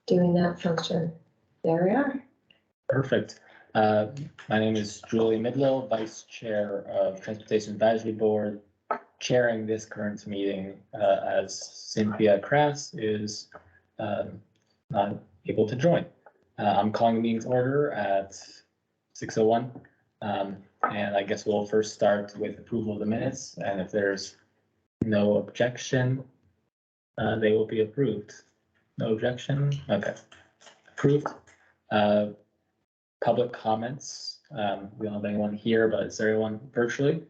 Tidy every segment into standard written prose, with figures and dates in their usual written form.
doing that function. There we are. Perfect. My name is Julie Midlow, Vice Chair of Transportation Advisory Board, chairing this current meeting as Cynthia Crass is not able to join. I'm calling the meeting to order at 6:01. And I guess we'll first start with approval of the minutes, and if there's no objection, they will be approved. No objection? Okay. Approved. Public comments. We don't have anyone here, but is there anyone virtually?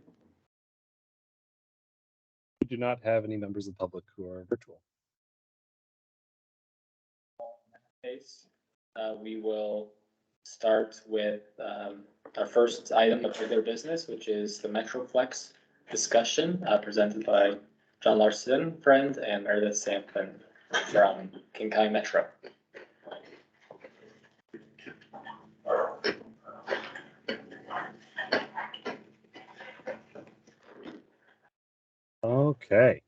We do not have any members of the public who are virtual. In that case, we will start with our first item of regular business, which is the Metroflex discussion presented by John Larson, friend, and Meredith Sampson from King County Metro. Okay.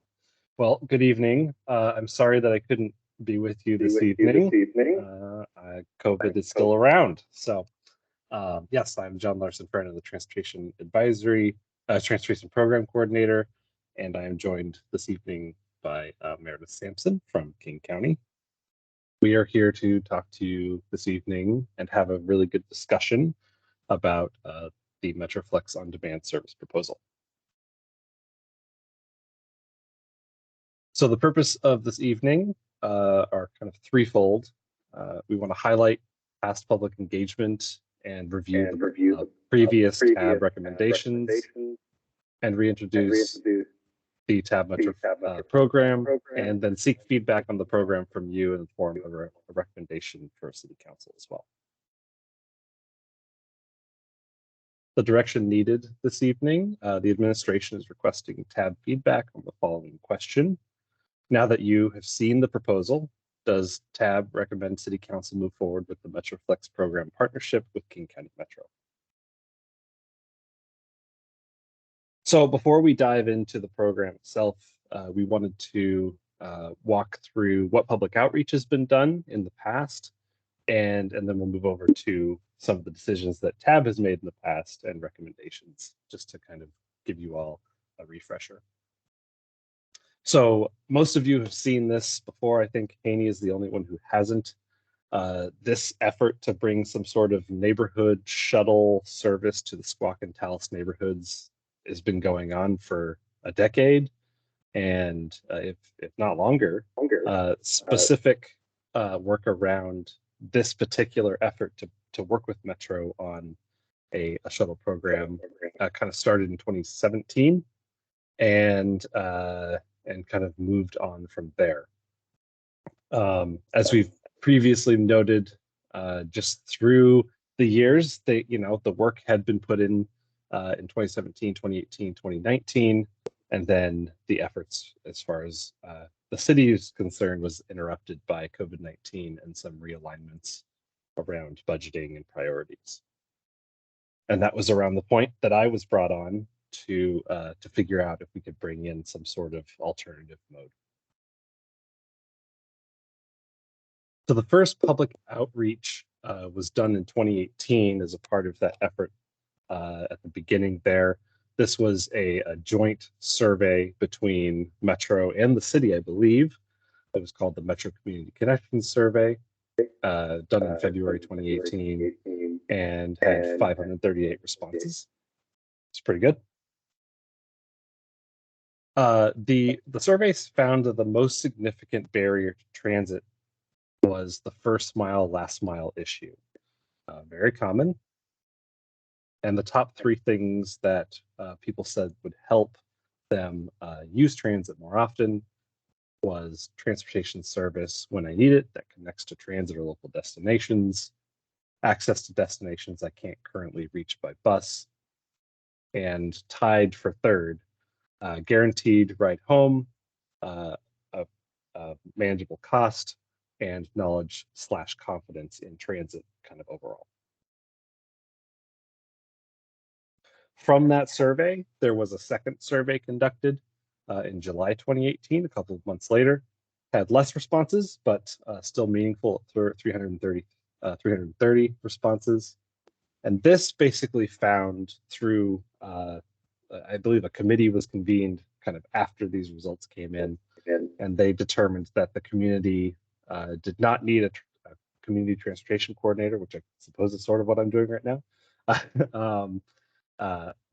Well, good evening. I'm sorry that I couldn't be with you this evening. COVID is still around. So yes, I'm John Larson, friend of the Transportation Advisory, Transportation Program Coordinator, and I am joined this evening by Meredith Sampson from King County. We are here to talk to you this evening and have a really good discussion about the Metroflex on-demand service proposal. So the purpose of this evening are kind of threefold. We want to highlight past public engagement and review the previous TAB recommendations and reintroduce the TAB Metro program, and then seek feedback on the program from you in the form of a recommendation for City Council as well. The direction needed this evening, the administration is requesting TAB feedback on the following question. Now that you have seen the proposal, does TAB recommend City Council move forward with the Metroflex program partnership with King County Metro? So before we dive into the program itself, we wanted to walk through what public outreach has been done in the past, and then we'll move over to some of the decisions that TAB has made in the past and recommendations, just to kind of give you all a refresher. So most of you have seen this before. I think Haney is the only one who hasn't. This effort to bring some sort of neighborhood shuttle service to the Squawk and Tallis neighborhoods has been going on for a decade, and if not longer. Specific work around this particular effort to work with Metro on a shuttle program kind of started in 2017, and kind of moved on from there. As we've previously noted, just through the years, the work had been put in 2017, 2018, 2019, and then the efforts as far as the city is concerned was interrupted by COVID-19 and some realignments around budgeting and priorities. And that was around the point that I was brought on to figure out if we could bring in some sort of alternative mode. So the first public outreach was done in 2018 as a part of that effort at the beginning there. This was a joint survey between Metro and the city, I believe. It was called the Metro Community Connection Survey, done in February 2018, and had 538 responses. It's pretty good. The surveys found that the most significant barrier to transit was the first mile, last mile issue. Very common. And the top three things that people said would help them use transit more often was transportation service when I need it that connects to transit or local destinations, access to destinations I can't currently reach by bus, and tied for third, guaranteed ride home, a manageable cost, and knowledge/confidence in transit kind of overall. From that survey, there was a second survey conducted in July 2018, a couple of months later, had less responses, but still meaningful for 330 responses. And this basically found through, I believe a committee was convened kind of after these results came in, and they determined that the community did not need a community transportation coordinator, which I suppose is sort of what I'm doing right now.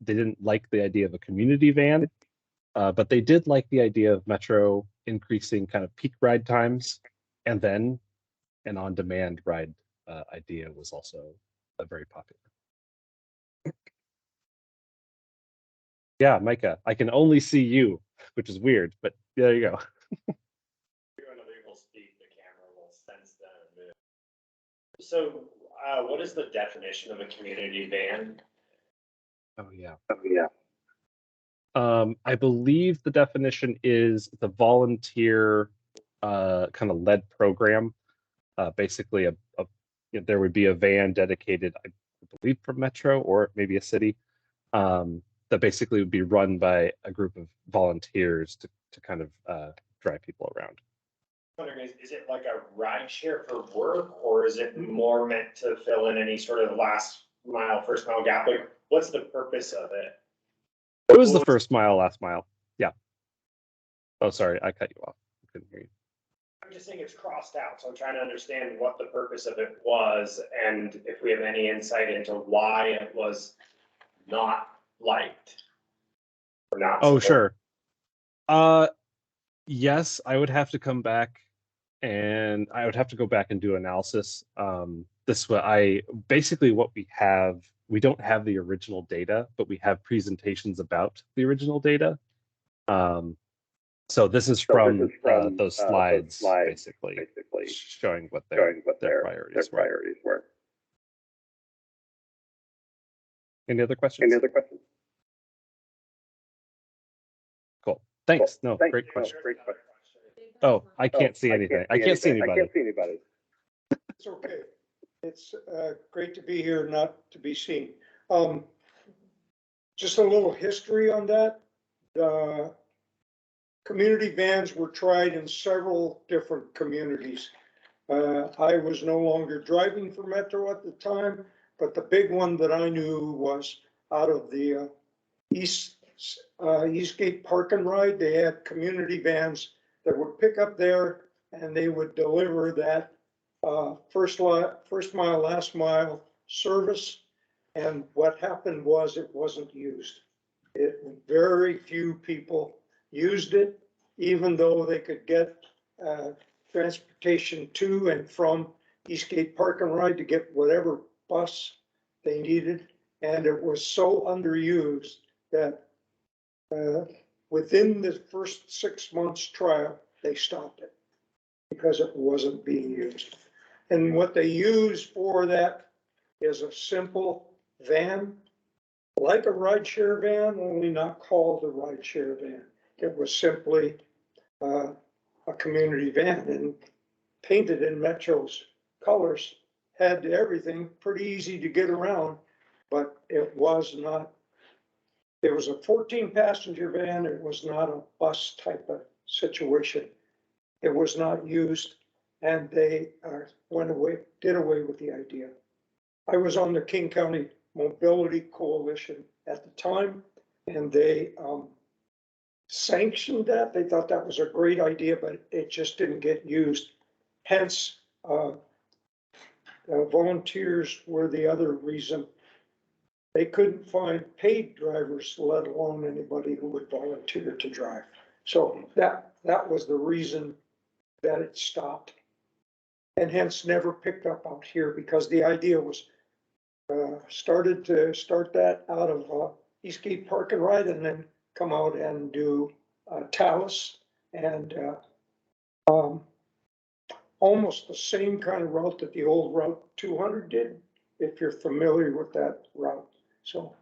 They didn't like the idea of a community van, but they did like the idea of Metro increasing kind of peak ride times, and then an on-demand ride idea was also very popular. Yeah, Micah, I can only see you, which is weird, but there you go. So, what is the definition of a community van? Oh yeah. I believe the definition is the volunteer kind of led program. Basically, there would be a van dedicated, I believe, from Metro or maybe a city, that basically would be run by a group of volunteers to kind of drive people around. Is it like a ride share for work, or is it more meant to fill in any sort of last mile, first mile gap? Like, what's the purpose of it? It was the first mile, last mile. Yeah. Oh, sorry, I cut you off. I couldn't hear you. I'm just saying it's crossed out, so I'm trying to understand what the purpose of it was, and if we have any insight into why it was not liked or not. Oh, sure. Yes, I would have to come back and I would have to go back and do analysis. This way, basically what we have, we don't have the original data, but we have presentations about the original data. So this is from those slides, basically showing what their priorities were. Any other questions? Cool. Thanks. No, great question. Oh, I can't see anything. I can't see anybody. It's okay. It's great to be here, not to be seen. Just a little history on that. The community vans were tried in several different communities. I was no longer driving for Metro at the time, but the big one that I knew was out of the Eastgate Park and Ride. They had community vans that would pick up there and they would deliver that first mile, last mile service. And what happened was it wasn't used. Very few people used it, even though they could get transportation to and from Eastgate Park and Ride to get whatever bus they needed. And it was so underused that within the first 6 months trial, they stopped it because it wasn't being used. And what they use for that is a simple van, like a rideshare van, only not called a rideshare van. It was simply a community van and painted in Metro's colors, had everything, pretty easy to get around, but it was not. It was a 14-passenger van. It was not a bus type of situation. It was not used, and they did away with the idea. I was on the King County Mobility Coalition at the time, and they sanctioned that. They thought that was a great idea, but it just didn't get used. Hence, volunteers were the other reason. They couldn't find paid drivers, let alone anybody who would volunteer to drive. So that was the reason that it stopped, and hence never picked up out here, because the idea was start that out of Eastgate Park and Ride, and then come out and do Talus and almost the same kind of route that the old Route 200 did, if you're familiar with that route. So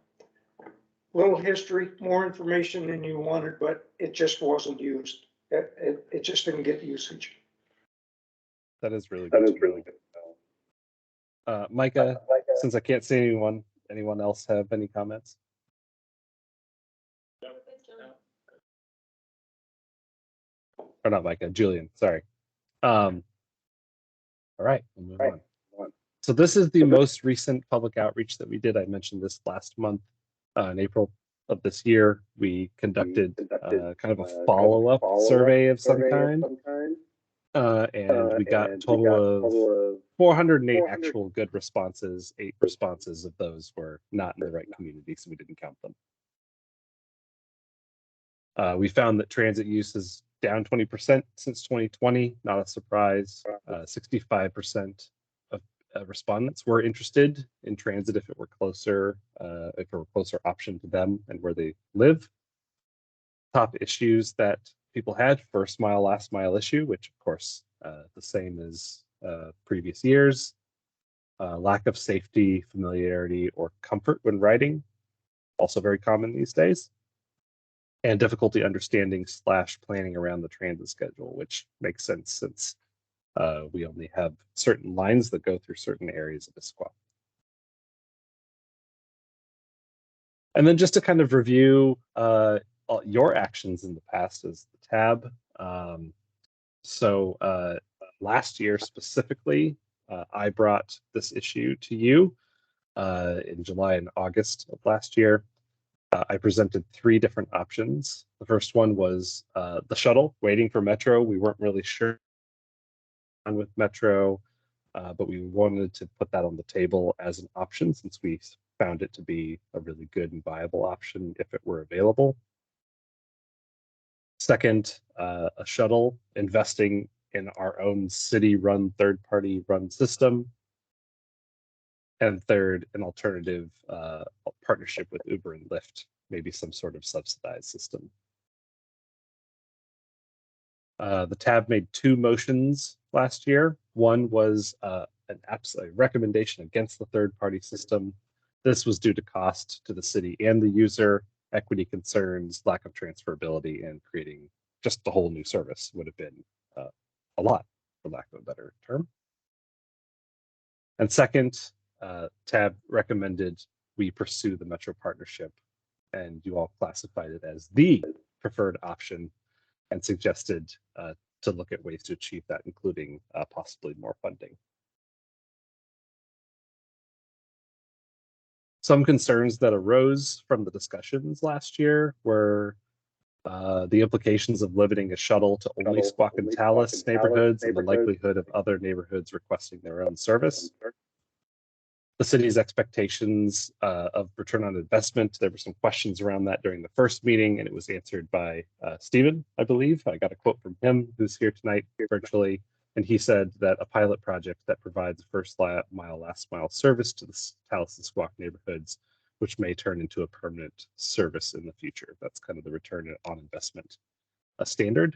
little history, more information than you wanted, but it just wasn't used. It just didn't get usage. That is really good. Micah, since I can't see anyone else have any comments? All or not Micah, Julian, sorry. All right, we'll move on. So this is the most recent public outreach that we did. I mentioned this last month, in April of this year. We conducted kind of a follow-up survey of some kind. And we got a total of 408 actual good responses. 8 responses of those were not in the right community, so we didn't count them. We found that transit use is down 20% since 2020, not a surprise. 65% of respondents were interested in transit if it were closer, if it were a closer option to them and where they live. Top issues that people had: first mile, last mile issue, which of course the same as previous years. Lack of safety, familiarity, or comfort when riding, also very common these days. And difficulty understanding / planning around the transit schedule, which makes sense since we only have certain lines that go through certain areas of Issaquah. And then just to kind of review your actions in the past as the tab. Last year specifically, I brought this issue to you in July and August of last year. I presented 3 different options. The first one was the shuttle, waiting for Metro. We weren't really sure with Metro, but we wanted to put that on the table as an option since we found it to be a really good and viable option if it were available. Second, a shuttle, investing in our own city-run, third-party run system. And third, an alternative partnership with Uber and Lyft, maybe some sort of subsidized system. The tab made 2 motions last year. One was a recommendation against the third-party system. This was due to cost to the city and the user, equity concerns, lack of transferability, and creating just a whole new service would have been a lot, for lack of a better term. And second, tab recommended we pursue the Metro partnership, and you all classified it as the preferred option and suggested to look at ways to achieve that, including possibly more funding. Some concerns that arose from the discussions last year were the implications of limiting a shuttle to only Squawk and Tallis neighborhoods and the likelihood of other neighborhoods requesting their own service. The city's expectations of return on investment. There were some questions around that during the first meeting, and it was answered by Stephen, I believe. I got a quote from him, who's here tonight virtually, and he said that a pilot project that provides first mile, last mile service to the Tallis and Squawk neighborhoods, which may turn into a permanent service in the future. That's kind of the return on investment standard.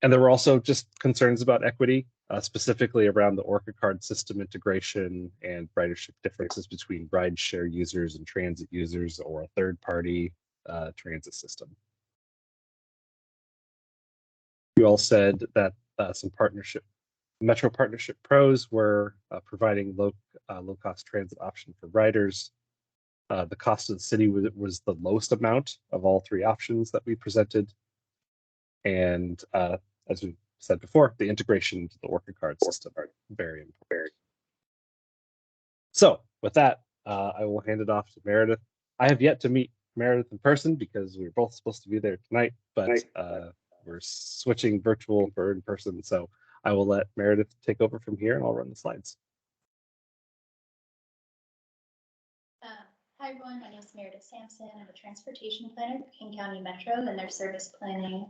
And there were also just concerns about equity, specifically around the Orca card system integration and ridership differences between rideshare users and transit users, or a third-party transit system. You all said that some Metro partnership pros were providing low-cost transit option for riders. The cost of the city was the lowest amount of all 3 options that we presented. And as we said before, the integration into the Orca card system are very important. So with that, I will hand it off to Meredith. I have yet to meet Meredith in person because we were both supposed to be there tonight, but we're switching virtual for in person. So I will let Meredith take over from here and I'll run the slides. Hi everyone, my name is Meredith Sampson. I'm a transportation planner at King County Metro and their service planning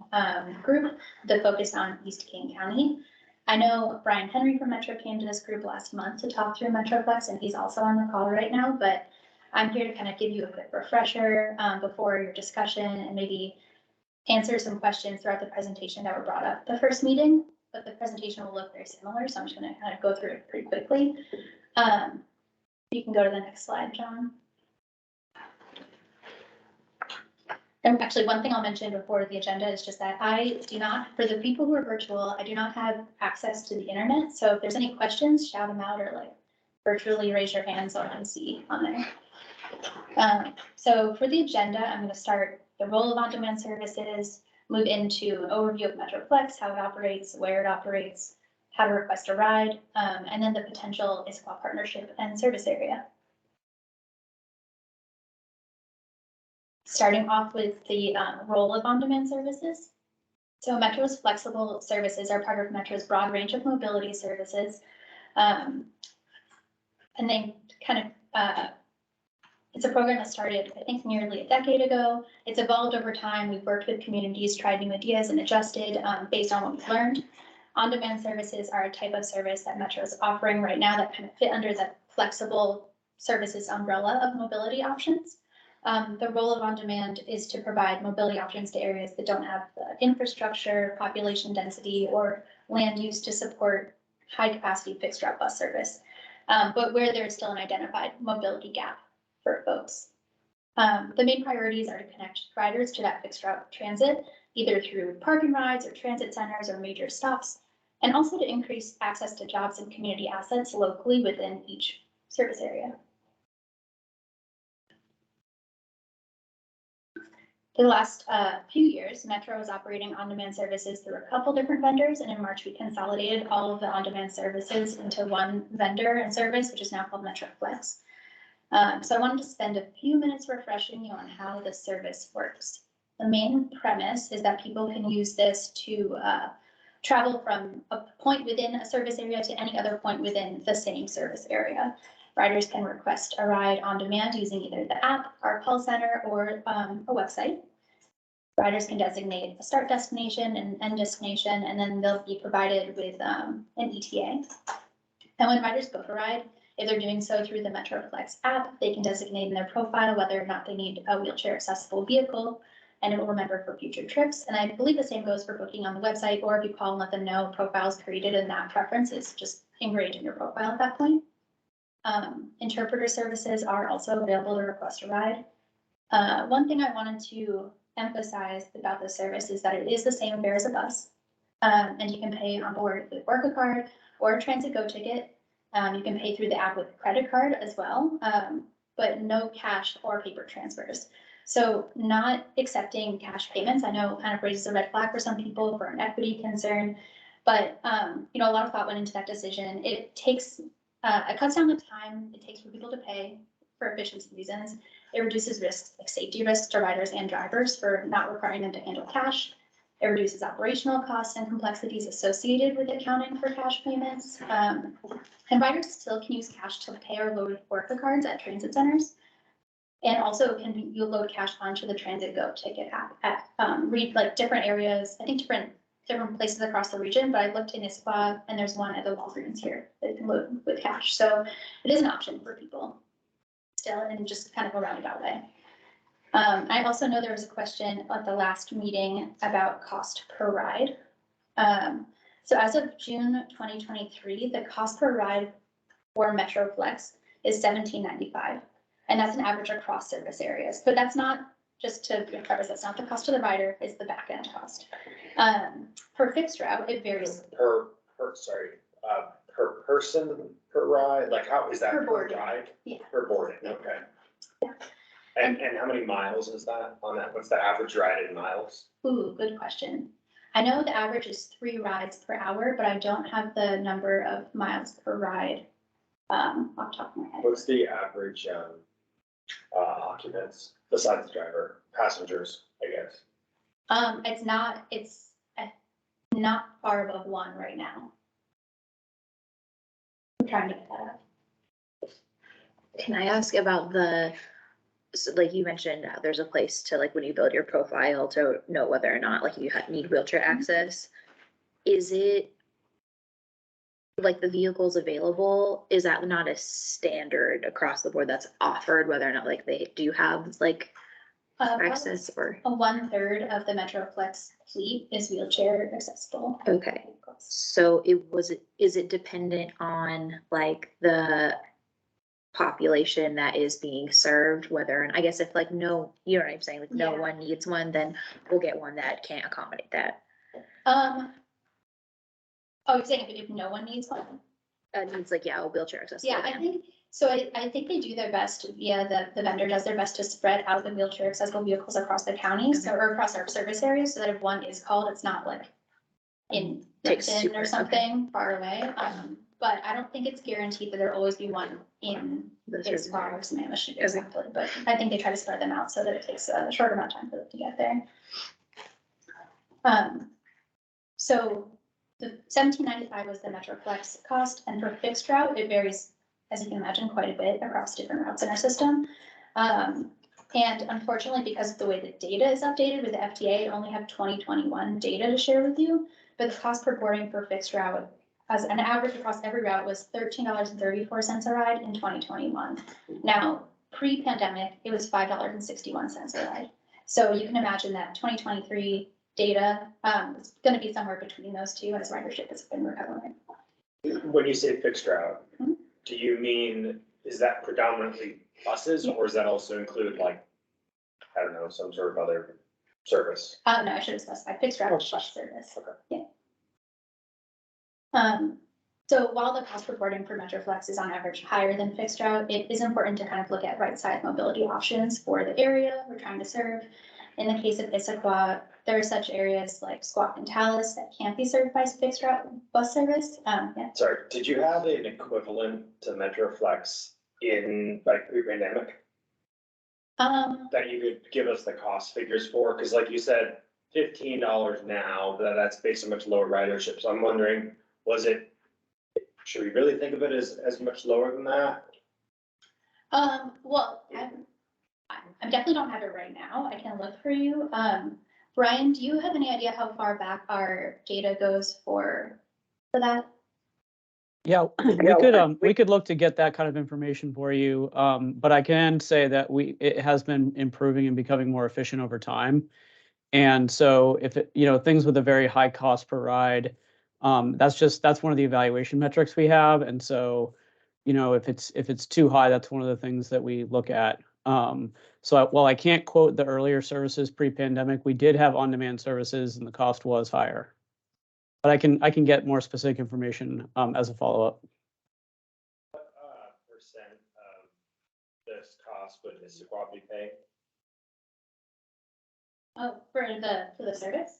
group that focused on East King County. I know Brian Henry from Metro came to this group last month to talk through Metroplex, and he's also on the call right now, but I'm here to kind of give you a quick refresher before your discussion and maybe answer some questions throughout the presentation that were brought up the first meeting, but the presentation will look very similar, so I'm just going to kind of go through it pretty quickly. You can go to the next slide, John. And actually, one thing I'll mention before the agenda is just that I do not, for the people who are virtual, I do not have access to the internet. So if there's any questions, shout them out or like virtually raise your hand so I can see on there. So for the agenda, I'm going to start the role of on-demand services, move into an overview of Metroplex, how it operates, where it operates, how to request a ride, and then the potential Issaquah partnership and service area. Starting off with the role of on-demand services. So Metro's flexible services are part of Metro's broad range of mobility services. And they kind of, it's a program that started, I think, nearly a decade ago. It's evolved over time. We've worked with communities, tried new ideas, and adjusted based on what we've learned. On-demand services are a type of service that Metro is offering right now that kind of fit under the flexible services umbrella of mobility options. The role of on-demand is to provide mobility options to areas that don't have the infrastructure, population density, or land use to support high-capacity fixed route bus service, but where there's still an identified mobility gap for folks. The main priorities are to connect riders to that fixed route transit, either through park and rides or transit centers or major stops, and also to increase access to jobs and community assets locally within each service area. For the last few years, Metro is operating on-demand services through a couple different vendors, and in March we consolidated all of the on-demand services into one vendor and service, which is now called Metroplex. So I wanted to spend a few minutes refreshing you on how this service works. The main premise is that people can use this to travel from a point within a service area to any other point within the same service area. Riders can request a ride on demand using either the app, our call center, or a website. Riders can designate a start destination and end destination, and then they'll be provided with an ETA. And when riders book a ride, if they're doing so through the Metroplex app, they can designate in their profile whether or not they need a wheelchair accessible vehicle, and it will remember for future trips. And I believe the same goes for booking on the website, or if you call and let them know profiles created and that preference is just ingrained in your profile at that point. Interpreter services are also available to request a ride. One thing I wanted to emphasize about this service is that it is the same fare as a bus, and you can pay on board with Orca card or a Transit Go ticket. You can pay through the app with a credit card as well, but no cash or paper transfers. So not accepting cash payments, I know kind of raises a red flag for some people for an equity concern, but you know, a lot of thought went into that decision. It takes, it cuts down the time it takes for people to pay for efficiency reasons. It reduces risks, like safety risks to riders and drivers for not requiring them to handle cash. It reduces operational costs and complexities associated with accounting for cash payments. And riders still can use cash to pay or load Orca cards at transit centers. And also you load cash onto the Transit Go ticket app at read like different areas, I think different places across the region, but I looked in Issaquah and there's one at the Walgreens here that you can load with cash. So it is an option for people still, in just kind of a roundabout way. I also know there was a question at the last meeting about cost per ride. So as of June 2023, the cost per ride for Metroplex is $17.95, and that's an average across service areas. But that's not, just to preface, that's not the cost to the rider, it's the back end cost. Per fixed route, it varies. Per person, per ride, like how is that Per per boarding. ride? Yeah. Per boarding, okay. Yeah. And how many miles is that on that? What's the average ride in miles? Ooh, good question. I know the average is 3 rides per hour, but I don't have the number of miles per ride off the top of my head. What's the average occupants besides the driver, passengers, I guess? It's not far above 1 right now. I'm trying to get that up. Can I ask about so like you mentioned, there's a place to, like, when you build your profile to know whether or not like you need wheelchair access. Is it like the vehicles available? Is that not a standard across the board that's offered, whether or not like they do have like access or? 1/3 of the Metroplex fleet is wheelchair accessible. Okay, so is it dependent on like the population that is being served, whether, and I guess if like no, you know what I'm saying, like no Yeah. one needs one, then we'll get one that can't accommodate that. Oh, you're saying if no one needs one? Needs like, yeah, a wheelchair accessible. Yeah, I think So I think they do their best via the vendor does their best to spread out the wheelchair accessible vehicles across the county, so, or across our service areas, so that if one is called, it's not like in Takes Lipton or super- something far away. But I don't think it's guaranteed that there'll always be one in The service Issaquah or area. Sammamish exactly, but I think they try to spread them out so that it takes a shorter amount of time for them to get there. So the $17.95 was the MetroFlex cost, and for fixed route, it varies, as you can imagine, quite a bit across different routes in our system. And unfortunately, because of the way the data is updated with the FDA, I only have 2021 data to share with you, but the cost per boarding for fixed route as an average across every route was $13.34 a ride in 2021. Now, pre-pandemic, it was $5.61 a ride. So you can imagine that 2023 data is going to be somewhere between those two as ridership has been recovering. When you say fixed route, Mhm. do you mean, is that predominantly buses, or does that also include like, I don't know, some sort of other service? No, I should have specified fixed route bus service. Okay. Yeah. So while the cost per boarding for MetroFlex is on average higher than fixed route, it is important to kind of look at right side mobility options for the area we're trying to serve. In the case of Issaquah, there are such areas like Squawk and Tallis that can't be served by fixed route bus service. Yeah. Sorry, did you have an equivalent to MetroFlex in like pre-pandemic that you could give us the cost figures for? Cause like you said, $15 now, that's based on much lower ridership. So I'm wondering, should we really think of it as much lower than that? Well, I definitely don't have it right now. I can look for you. Brian, do you have any idea how far back our data goes for that? Yeah, we could look to get that kind of information for you. But I can say that it has been improving and becoming more efficient over time. And so if it, things with a very high cost per ride, that's one of the evaluation metrics we have. And so, if it's too high, that's one of the things that we look at. So while I can't quote the earlier services pre-pandemic, we did have on-demand services and the cost was higher. But I can get more specific information as a follow-up. What percent of this cost would Issaquah be paying? Oh, for the service?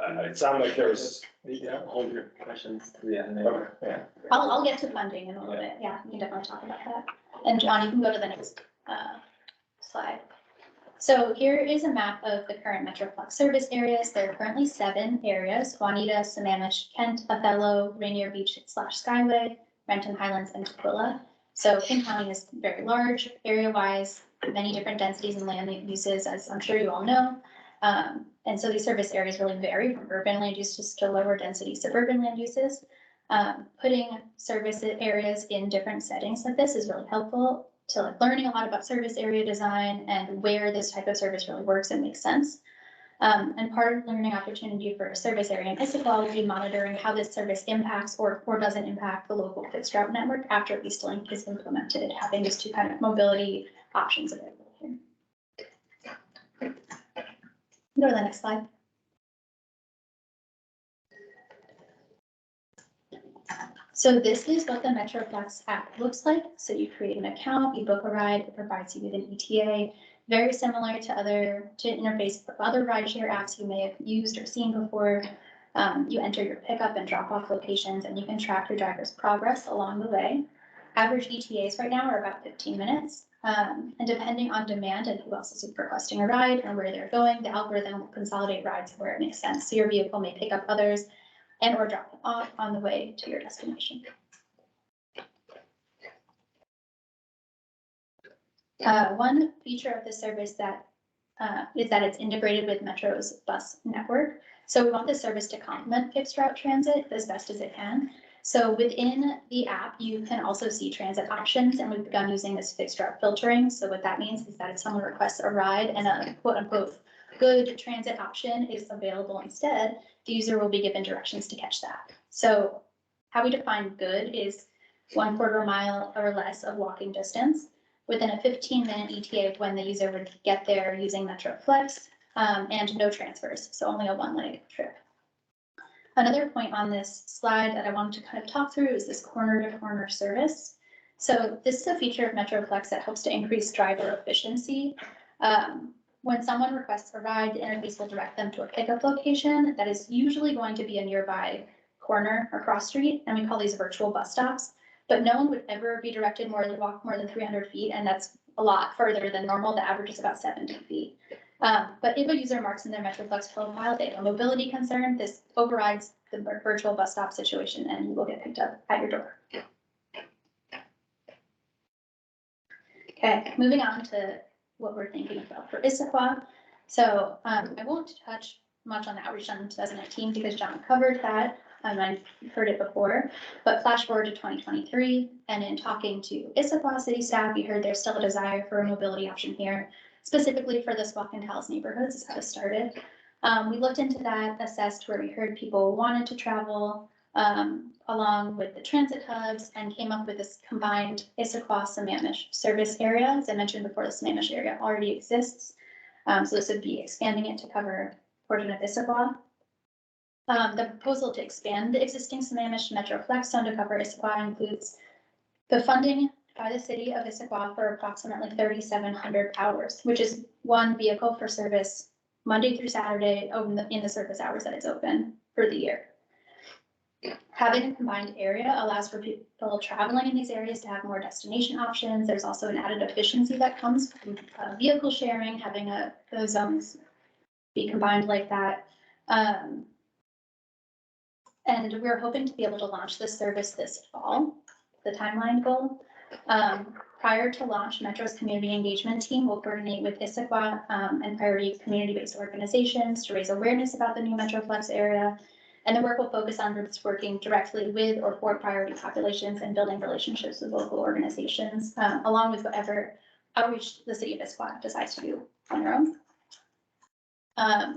It sounded like there was. Yeah, hold your questions to the end. Okay. Yeah. I'll get to funding in a little bit. Yeah, we can definitely talk about that. And John, you can go to the next slide. So here is a map of the current MetroFlex service areas. There are currently 7 areas: Juanita, Sammamish, Kent, Othello, Rainier Beach / Skyway, Renton Highlands, and Tukwila. So King County is very large area-wise, many different densities and land uses, as I'm sure you all know. And so these service areas really vary from urban land uses to lower density suburban land uses. Putting service areas in different settings like this is really helpful to like learning a lot about service area design and where this type of service really works and makes sense. And part of learning opportunity for a service area in Issaquah will be monitoring how this service impacts or doesn't impact the local fixed route network after Eastlink is implemented, having these two kind of mobility options available here. Go to the next slide. So this is what the MetroFlex app looks like. So you create an account, you book a ride, it provides you with an ETA, very similar to interface with other rideshare apps you may have used or seen before. You enter your pickup and drop off locations, and you can track your driver's progress along the way. Average ETAs right now are about 15 minutes. And depending on demand and who else is requesting a ride and where they're going, the algorithm will consolidate rides where it makes sense. So your vehicle may pick up others and or drop them off on the way to your destination. One feature of this service that is that it's integrated with Metro's bus network. So we want this service to complement fixed route transit as best as it can. So within the app, you can also see transit options, and we've begun using this fixed route filtering. So what that means is that if someone requests a ride and a quote unquote good transit option is available instead, the user will be given directions to catch that. So how we define good is 1/4 mile or less of walking distance within a 15-minute ETA of when the user would get there using MetroFlex, and no transfers, so only a one-leg trip. Another point on this slide that I wanted to kind of talk through is this corner-to-corner service. So this is a feature of Metroplex that helps to increase driver efficiency. When someone requests a ride, the interface will direct them to a pickup location that is usually going to be a nearby corner or cross street, and we call these virtual bus stops. But no one would ever be directed walk more than 300 feet, and that's a lot further than normal. The average is about 70 feet. But if a user marks in their Metroplex profile they have a mobility concern, this overrides the virtual bus stop situation, and you will get picked up at your door. Okay, moving on to what we're thinking about for Issaquah. So I won't touch much on the outreach done in 2019 because John covered that. I've heard it before, but flash forward to 2023, and in talking to Issaquah city staff, we heard there's still a desire for a mobility option here, specifically for the Squawk and Tallis neighborhoods is how it started. We looked into that, assessed where we heard people wanted to travel, along with the transit hubs, and came up with this combined Issaquah-Sammamish service area. As I mentioned before, the Sammamish area already exists. So this would be expanding it to cover a portion of Issaquah. The proposal to expand the existing Sammamish Metroplex zone to cover Issaquah includes the funding by the city of Issaquah for approximately 3,700 hours, which is one vehicle for service Monday through Saturday in the service hours that it's open for the year. Having a combined area allows for people traveling in these areas to have more destination options. There's also an added efficiency that comes from vehicle sharing, having those zones be combined like that. And we're hoping to be able to launch this service this fall, the timeline goal. Prior to launch, Metro's community engagement team will coordinate with Issaquah and priority community-based organizations to raise awareness about the new Metroplex area. And the work will focus on groups working directly with or for priority populations and building relationships with local organizations, along with whatever outreach the city of Issaquah decides to do on their own.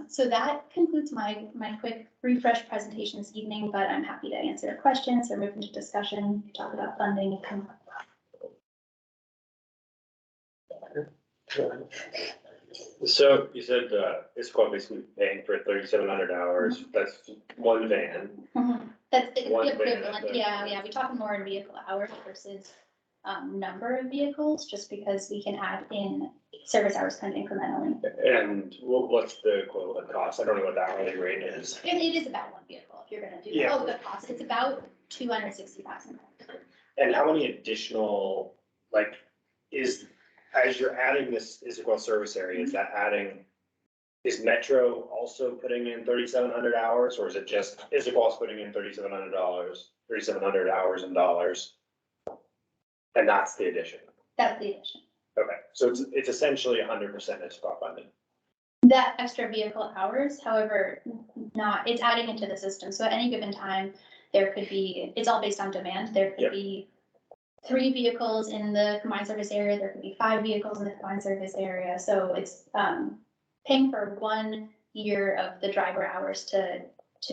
So that concludes my quick refresh presentation this evening, but I'm happy to answer questions or move into discussion, talk about funding. So you said Issaquah basically paying for 3,700 hours. That's one van. That's the One van, equivalent, yeah, we talk more in vehicle hours versus number of vehicles, just because we can add in service hours kind of incrementally. And what's the equivalent cost? I don't know what the hourly rate is. It is about one vehicle if you're gonna do, Yeah. the cost, it's about 260,000. And how many additional, as you're adding this Issaquah service area, is Metro also putting in 3,700 hours, or is it just Issaquah's putting in $3,700 hours in dollars? And that's the addition. That's the addition. Okay, so it's essentially 100% Issaquah funded. That extra vehicle hours, however, it's adding into the system. So at any given time, there could be, it's all based on demand. There could be 3 vehicles in the combined service area. There could be 5 vehicles in the combined service area. So it's paying for 1 year of the driver hours to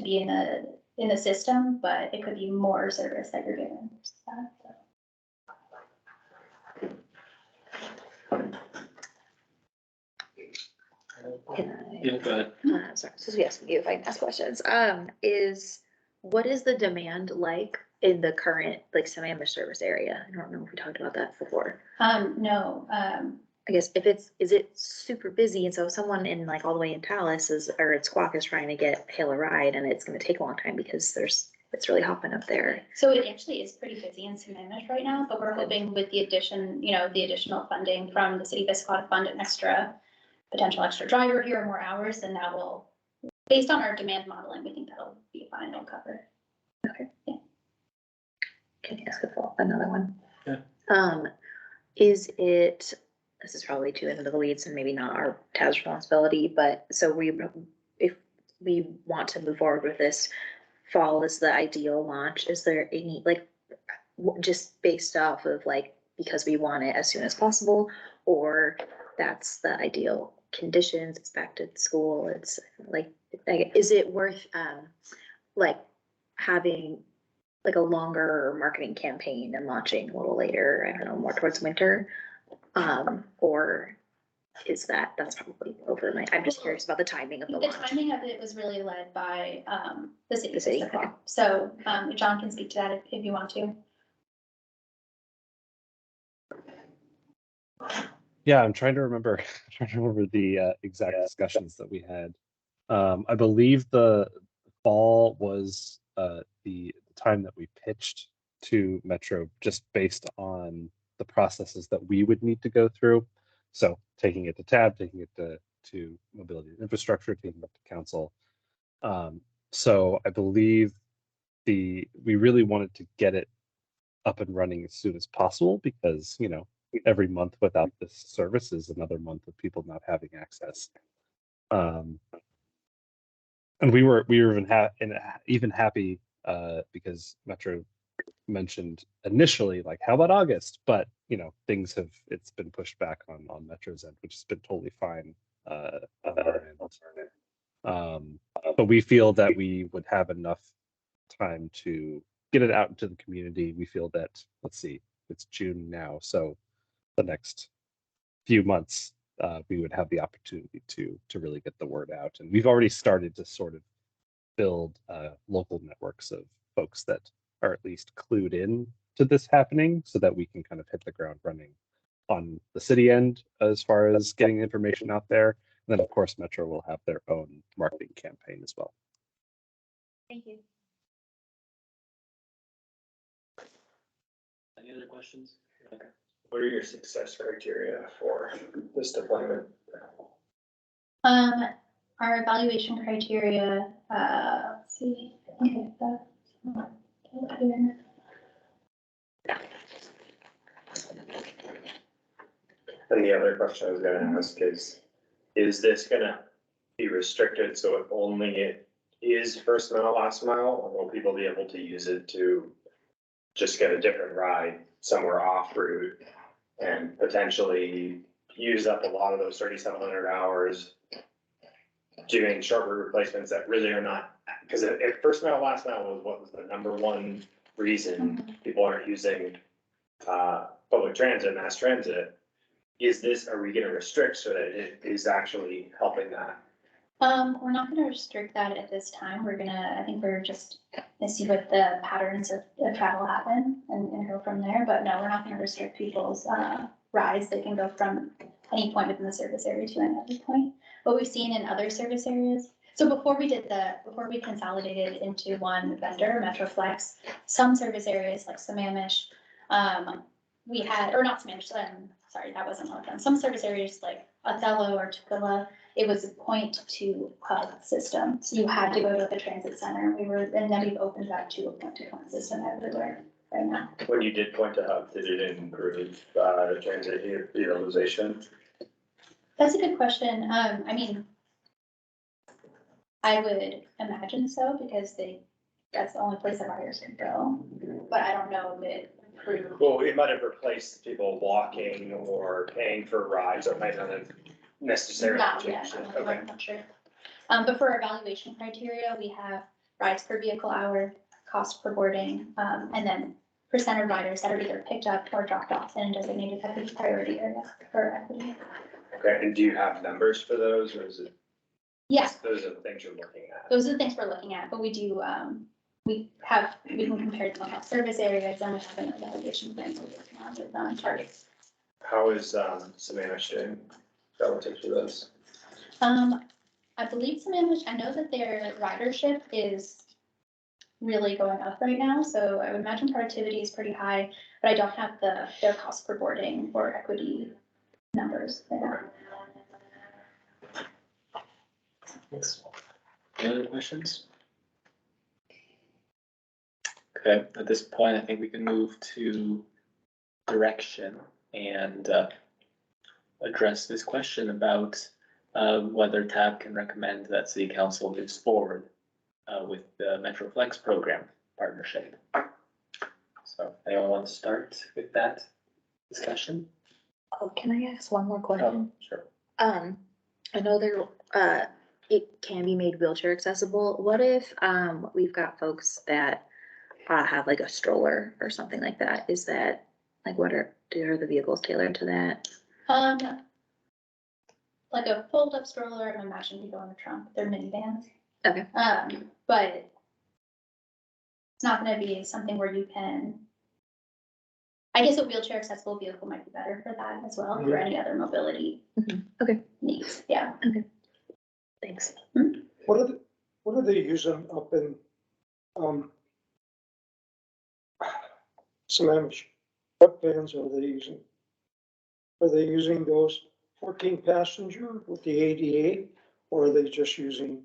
be in the system, but it could be more service that you're given. Yeah, go ahead. Sorry, so yes, you if I can ask questions. What is the demand like in the current Sammamish service area? I don't know if we talked about that before. No. I guess is it super busy, and so someone in all the way in Tallis or in Squawk is trying to hail a ride, and it's going to take a long time because it's really hopping up there. So it actually is pretty busy in Sammamish right now, but we're hoping with the addition, the additional funding from the city of Issaquah to fund an potential extra driver here or more hours, then that will, based on our demand modeling, we think that'll be fine, it'll cover. Okay. Yeah. Can I ask another one? Yeah. This is probably too into the weeds and maybe not our TAS responsibility, but if we want to move forward with this, fall is the ideal launch. Is there any, just based off of because we want it as soon as possible, or that's the ideal conditions, it's back to school, it's is it worth having a longer marketing campaign and launching a little later, I don't know, more towards winter? Or is that's probably over I'm just curious about the timing of the launch. The timing of it was really led by the city. Okay. So John can speak to that if you want to. Yeah, I'm trying to remember, the exact discussions that we had. I believe the fall was the time that we pitched to Metro just based on the processes that we would need to go through. So taking it to TAB, taking it to mobility and infrastructure, taking it to council. So I believe we really wanted to get it up and running as soon as possible because, every month without this service is another month of people not having access. And we were even happy because Metro mentioned initially, like, how about August? But it's been pushed back on Metro's end, which has been totally fine on our end. But we feel that we would have enough time to get it out into the community. We feel that, let's see, it's June now, so the next few months we would have the opportunity to really get the word out. And we've already started to sort of build local networks of folks that are at least clued in to this happening so that we can kind of hit the ground running on the city end as far as getting information out there. And then of course Metro will have their own marketing campaign as well. Thank you. Any other questions? Okay. What are your success criteria for this deployment? Our evaluation criteria, let's see, I think I've got it here. And the other question I was gonna ask is this gonna be restricted so it only is first mile, last mile, or will people be able to use it to just get a different ride somewhere off route and potentially use up a lot of those 3,700 hours doing short route replacements that really are not, because if first mile, last mile was what was the number one reason people aren't using public transit, mass transit, are we gonna restrict so that it is actually helping that? We're not gonna restrict that at this time. I think we're just gonna see what the patterns of travel happen and go from there. But no, we're not gonna restrict people's rides. They can go from any point within the service area to another point. What we've seen in other service areas. So before we consolidated into one vendor, Metroflex, some service areas like Sammamish, we had, or not Sammamish, sorry, that wasn't one of them. Some service areas like Othello or Tukwila, it was a point to hub system. So you had to go to the transit center. And then we've opened that to a point to point system everywhere right now. When you did point to hub, did it improve transit utilization? That's a good question. I mean, I would imagine so because that's the only place that riders can go. But I don't know if it improved. Well, it might have replaced people walking or paying for rides, or it might not have necessarily Not yet, changed it. Okay. I'm not sure. But for our evaluation criteria, we have rides per vehicle hour, cost per boarding, and then percent of riders that are either picked up or dropped off in a designated equity priority area for equity. Okay, and do you have numbers for those, or is it? Yes, Those are the things you're looking at. those are the things we're looking at, but we do, we can compare them across service areas and we have an evaluation plan we're working on with targets. How is Sammamish doing relative to those? I believe Sammamish, I know that their ridership is really going up right now, so I would imagine productivity is pretty high, but I don't have their cost per boarding or equity numbers there. Any other questions? Okay, at this point, I think we can move to direction and address this question about whether TAB can recommend that City Council moves forward with the Metroflex program partnership. So anyone want to start with that discussion? Oh, can I ask one more question? Sure. I know it can be made wheelchair accessible. What if, we've got folks that have like a stroller or something like that? Is that, like, are the vehicles tailored to that? Like a fold-up stroller, I imagine you go in the trunk, they're minivans. Okay. But it's not gonna be something where you can I guess a wheelchair accessible vehicle might be better for that as well, for any other mobility. Okay. Needs, yeah. Thanks. What are they using up in, Sammamish? What vans are they using? Are they using those 14 passenger with the ADA, or are they just using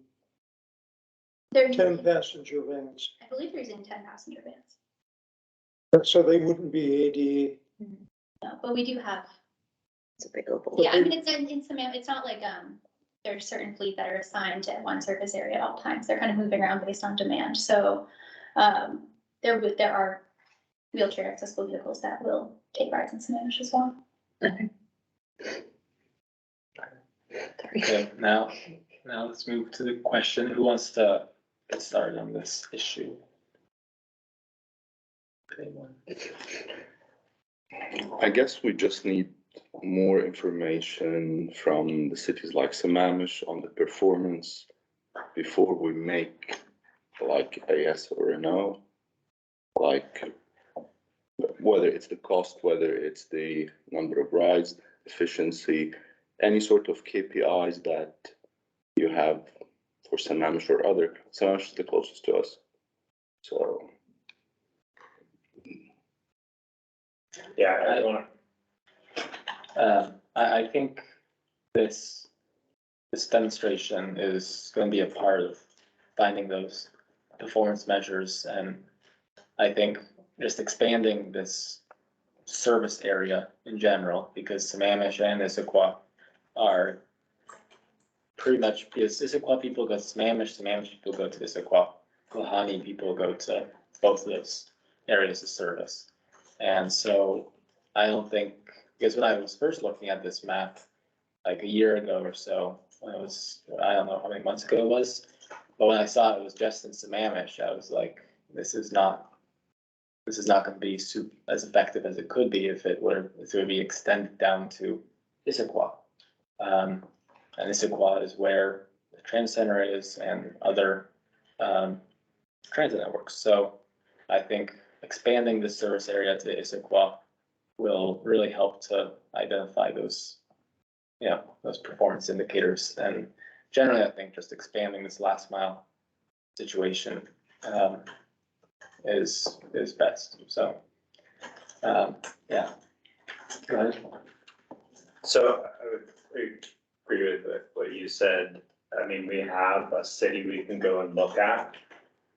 They're 10 using, passenger vans? I believe they're using 10 passenger vans. So they wouldn't be ADA. No, but we do have, It's available. yeah, I mean, it's some, it's not like, there's certain fleet that are assigned to one service area at all times. They're kind of moving around based on demand. So, there are wheelchair accessible vehicles that will take rides in Sammamish as well. Okay. Sorry. Okay, now let's move to the question, who wants to get started on this issue? Anyone? I guess we just need more information from the cities like Sammamish on the performance before we make like a yes or a no. Like whether it's the cost, whether it's the number of rides, efficiency, any sort of KPIs that you have for Sammamish or other. Sammamish is the closest to us. So Yeah, I wanna, I think this demonstration is going to be a part of finding those performance measures, and I think just expanding this service area in general, because Sammamish and Issaquah are pretty much, because Issaquah people go to Sammamish, Sammamish people go to Issaquah, Lahani people go to both of those areas of service. And so I don't think, because when I was first looking at this map, like a year ago or so, when it was, I don't know how many months ago it was, but when I saw it was just in Sammamish, I was like, this is not going to be as effective as it could be if it would be extended down to Issaquah. And Issaquah is where the transit center is and other transit networks. So I think expanding the service area to Issaquah will really help to identify those, those performance indicators. And generally, I think just expanding this last mile situation is best. So, yeah. Go ahead. so I would agree with what you said. I mean, we have a city we can go and look at,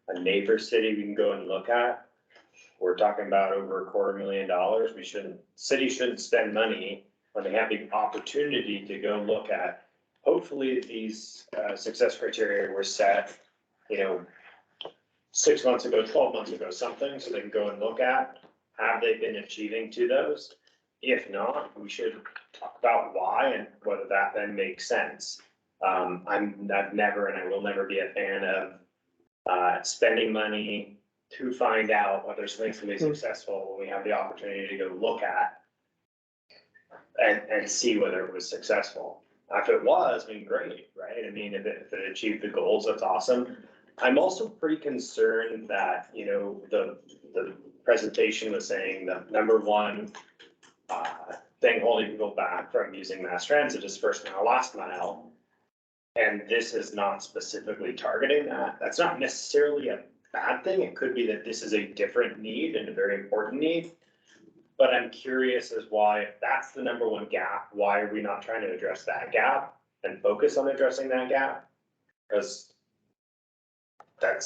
a neighbor city we can go and look at. We're talking about over $250,000. City shouldn't spend money when they have the opportunity to go look at. Hopefully, these success criteria were set, 6 months ago, 12 months ago, something, so they can go and look at, have they been achieving to those? If not, we should talk about why and whether that then makes sense. I've never, and I will never be a fan of spending money to find out whether something's gonna be successful when we have the opportunity to go look at and see whether it was successful. If it was, I mean, great, right? I mean, if it achieved the goals, that's awesome. I'm also pretty concerned that, the presentation was saying the number one thing holding people back from using mass transit is first mile, last mile. And this is not specifically targeting that. That's not necessarily a bad thing. It could be that this is a different need and a very important need. But I'm curious as why, if that's the number one gap, why are we not trying to address that gap and focus on addressing that gap? Because that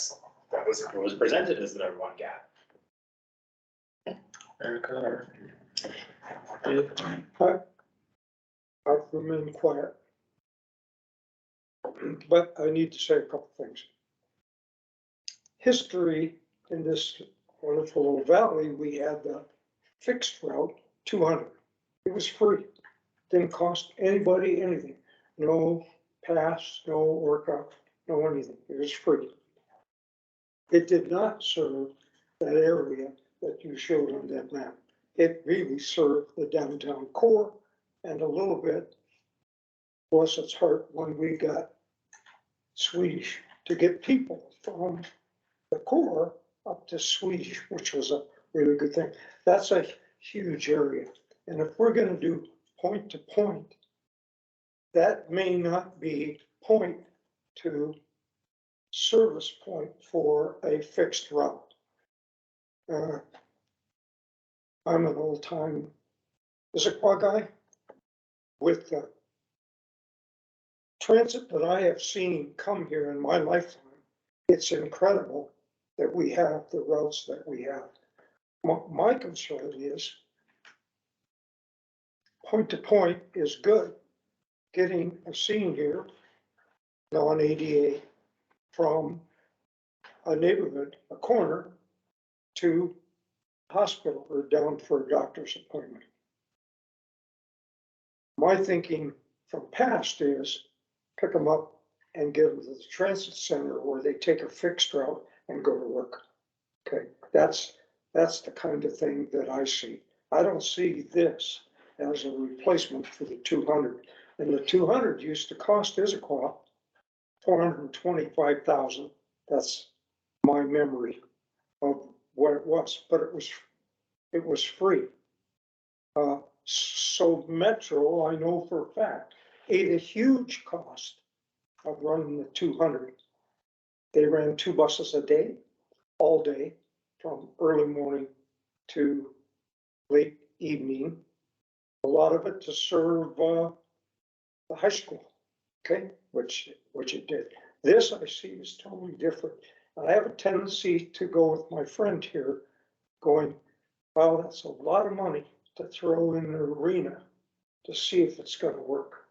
was presented as the number one gap. Erica, I've remained quiet. But I need to say a couple things. History in this wonderful little valley, we had the fixed route 200. It was free. Didn't cost anybody anything. No pass, no workout, no anything. It was free. It did not serve that area that you showed on that map. It really served the downtown core and a little bit, bless its heart, when we got Swedish to get people from the core up to Swedish, which was a really good thing. That's a huge area. And if we're gonna do point to point, that may not be point to service point for a fixed route. I'm an old time Issaquah guy. With the transit that I have seen come here in my lifetime, it's incredible that we have the roads that we have. My concern is point to point is good. Getting a senior non-ADA from a neighborhood, a corner, to hospital or down for a doctor's appointment. My thinking from past is pick them up and get them to the transit center where they take a fixed route and go to work. Okay, that's the kind of thing that I see. I don't see this as a replacement for the 200. And the 200 used to cost Issaquah $425,000. That's my memory of what it was, but it was free. So Metro, I know for a fact, ate a huge cost of running the 200. They ran 2 buses a day, all day, from early morning to late evening. A lot of it to serve the high school, okay, which it did. This I see is totally different. I have a tendency to go with my friend here, going, well, that's a lot of money to throw in the arena to see if it's going to work.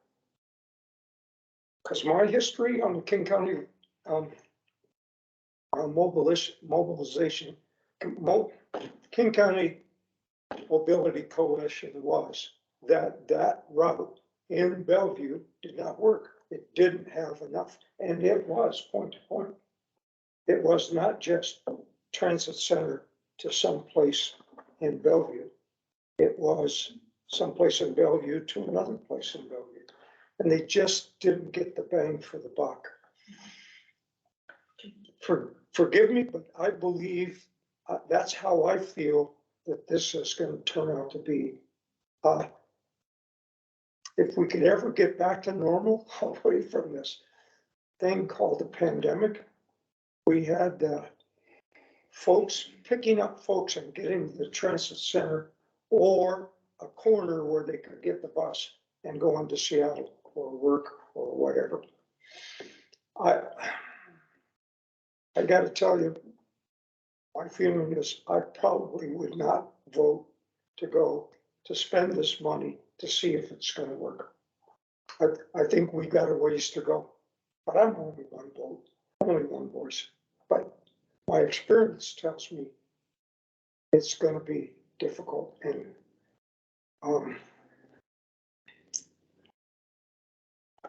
Because my history on the King County mobilization, King County Mobility Coalition was that route in Bellevue did not work. It didn't have enough, and it was point to point. It was not just transit center to someplace in Bellevue. It was someplace in Bellevue to another place in Bellevue. And they just didn't get the bang for the buck. Forgive me, but I believe that's how I feel that this is going to turn out to be. If we could ever get back to normal away from this thing called the pandemic, we had folks picking up folks and getting to the transit center or a corner where they could get the bus and go into Seattle or work or whatever. I got to tell you, my feeling is I probably would not vote to go to spend this money to see if it's going to work. I think we got a ways to go, but I'm only one vote, only one voice. But my experience tells me it's going to be difficult. And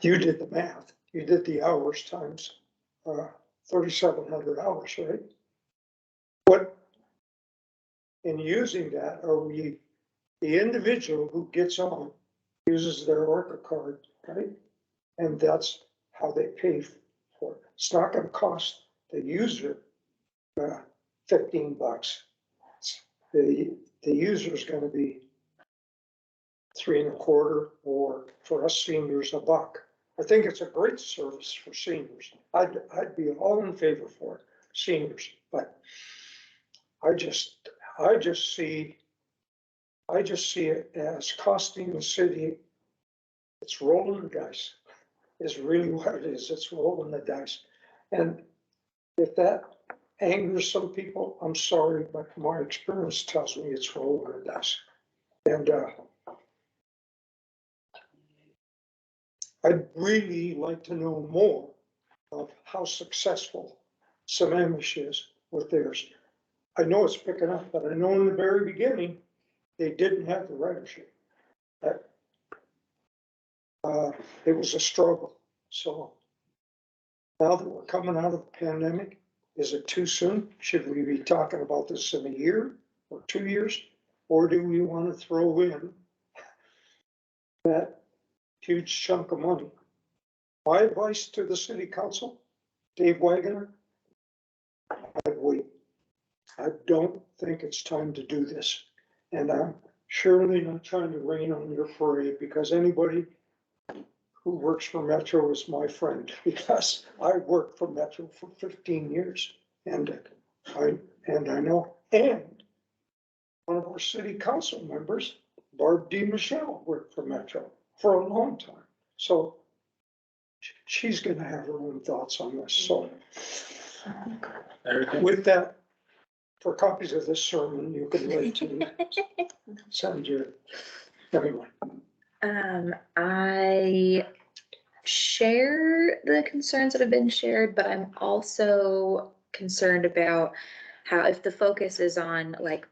you did the math. You did the hours times 3,700 hours, right? What, in using that, are we, the individual who gets on uses their Orca card, right? And that's how they pay for it. It's not going to cost the user $15. The user is going to be $3.25, or for us seniors, $1. I think it's a great service for seniors. I'd be all in favor for it, seniors, but I just see it as costing the city. It's rolling the dice, is really what it is. It's rolling the dice. And if that angers some people, I'm sorry, but my experience tells me it's rolling the dice. And I'd really like to know more of how successful Sammamish is with theirs. I know it's picking up, but I know in the very beginning, they didn't have the ridership. It was a struggle. So now that we're coming out of the pandemic, is it too soon? Should we be talking about this in a year or 2 years? Or do we want to throw in that huge chunk of money? My advice to the city council, Dave Wagoner, I'd wait. I don't think it's time to do this. And surely not trying to rain on your parade, because anybody who works for Metro is my friend, because I worked for Metro for 15 years. And I know, and one of our city council members, Barb D. Michelle, worked for Metro for a long time. So she's gonna have her own thoughts on this. So with that, for copies of this sermon, you can wait to send your, everyone. I share the concerns that have been shared, but I'm also concerned about how, if the focus is on like,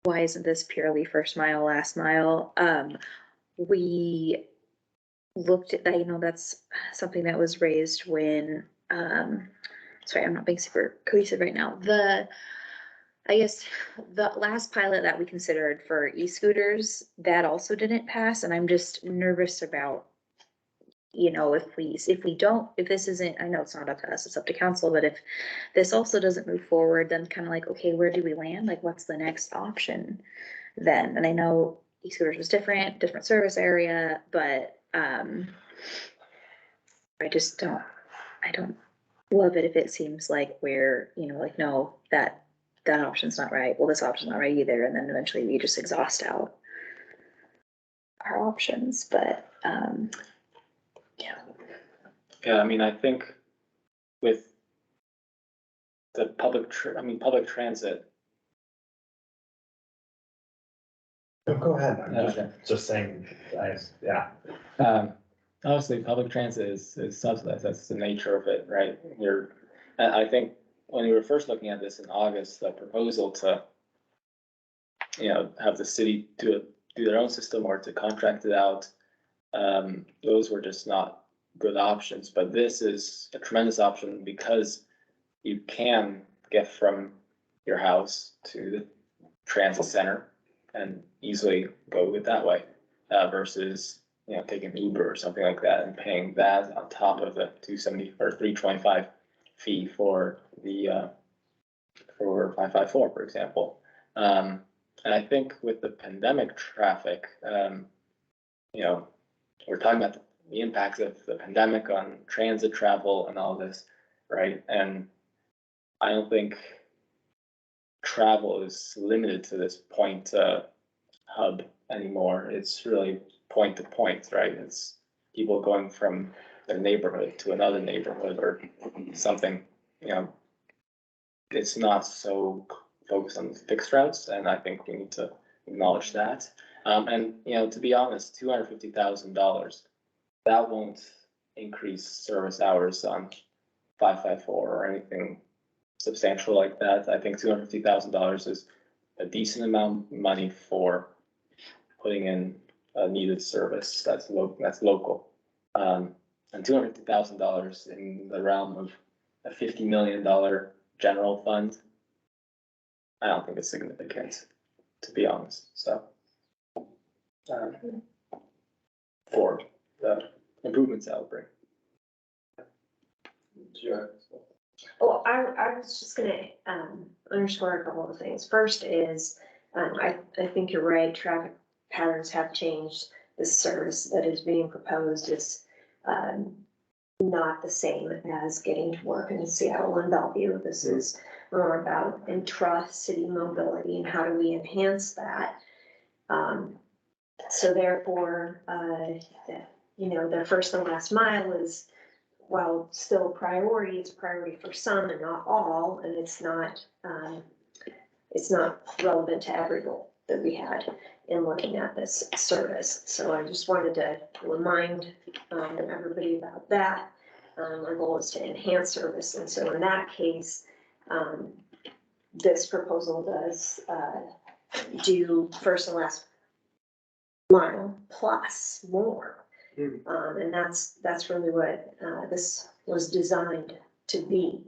why isn't this purely first mile, last mile? We looked at that, you know, that's something that was raised when, sorry, I'm not being super cohesive right now. I guess the last pilot that we considered for e-scooters, that also didn't pass, and I'm just nervous about, you know, if this isn't, I know it's not up to us, it's up to council, but if this also doesn't move forward, then kind of like, okay, where do we land? Like, what's the next option then? And I know e-scooters was different service area, but, I don't love it if it seems like we're, you know, like, no, that option's not right. Well, this option's not right either. And then eventually we just exhaust out our options, but, yeah. Yeah, I mean, I think with the public transit. Oh, go ahead. I'm Okay. just saying, yeah. Obviously, public transit is subsidized. That's the nature of it, right? I think when we were first looking at this in August, the proposal to, you know, have the city do their own system or to contract it out, those were just not good options. But this is a tremendous option because you can get from your house to the transit center and easily go it that way, versus, you know, taking Uber or something like that and paying that on top of the $270 or $325 fee for the for 554, for example. And I think with the pandemic traffic, you know, we're talking about the impacts of the pandemic on transit travel and all this, right? And I don't think travel is limited to this point hub anymore. It's really point to point, right? It's people going from their neighborhood to another neighborhood or something, you know. It's not so focused on fixed routes, and I think we need to acknowledge that. And, you know, to be honest, $250,000, that won't increase service hours on 554 or anything substantial like that. I think $250,000 is a decent amount of money for putting in a needed service that's local. And $250,000 in the realm of a $50 million general fund, I don't think it's significant, to be honest. So, for the improvements that will bring. Sure. Well, I was just gonna, underscore a couple of things. First is, I think you're right, traffic patterns have changed. The service that is being proposed is, not the same as getting to work in Seattle and Bellevue. This is more about intra-city mobility and how do we enhance that. So therefore, you know, the first and last mile is, while still a priority, it's a priority for some and not all, and it's not relevant to every goal that we had in looking at this service. So I just wanted to remind everybody about that. Our goal is to enhance service, and so in that case, this proposal does do first and last mile plus more. And that's really what this was designed to be.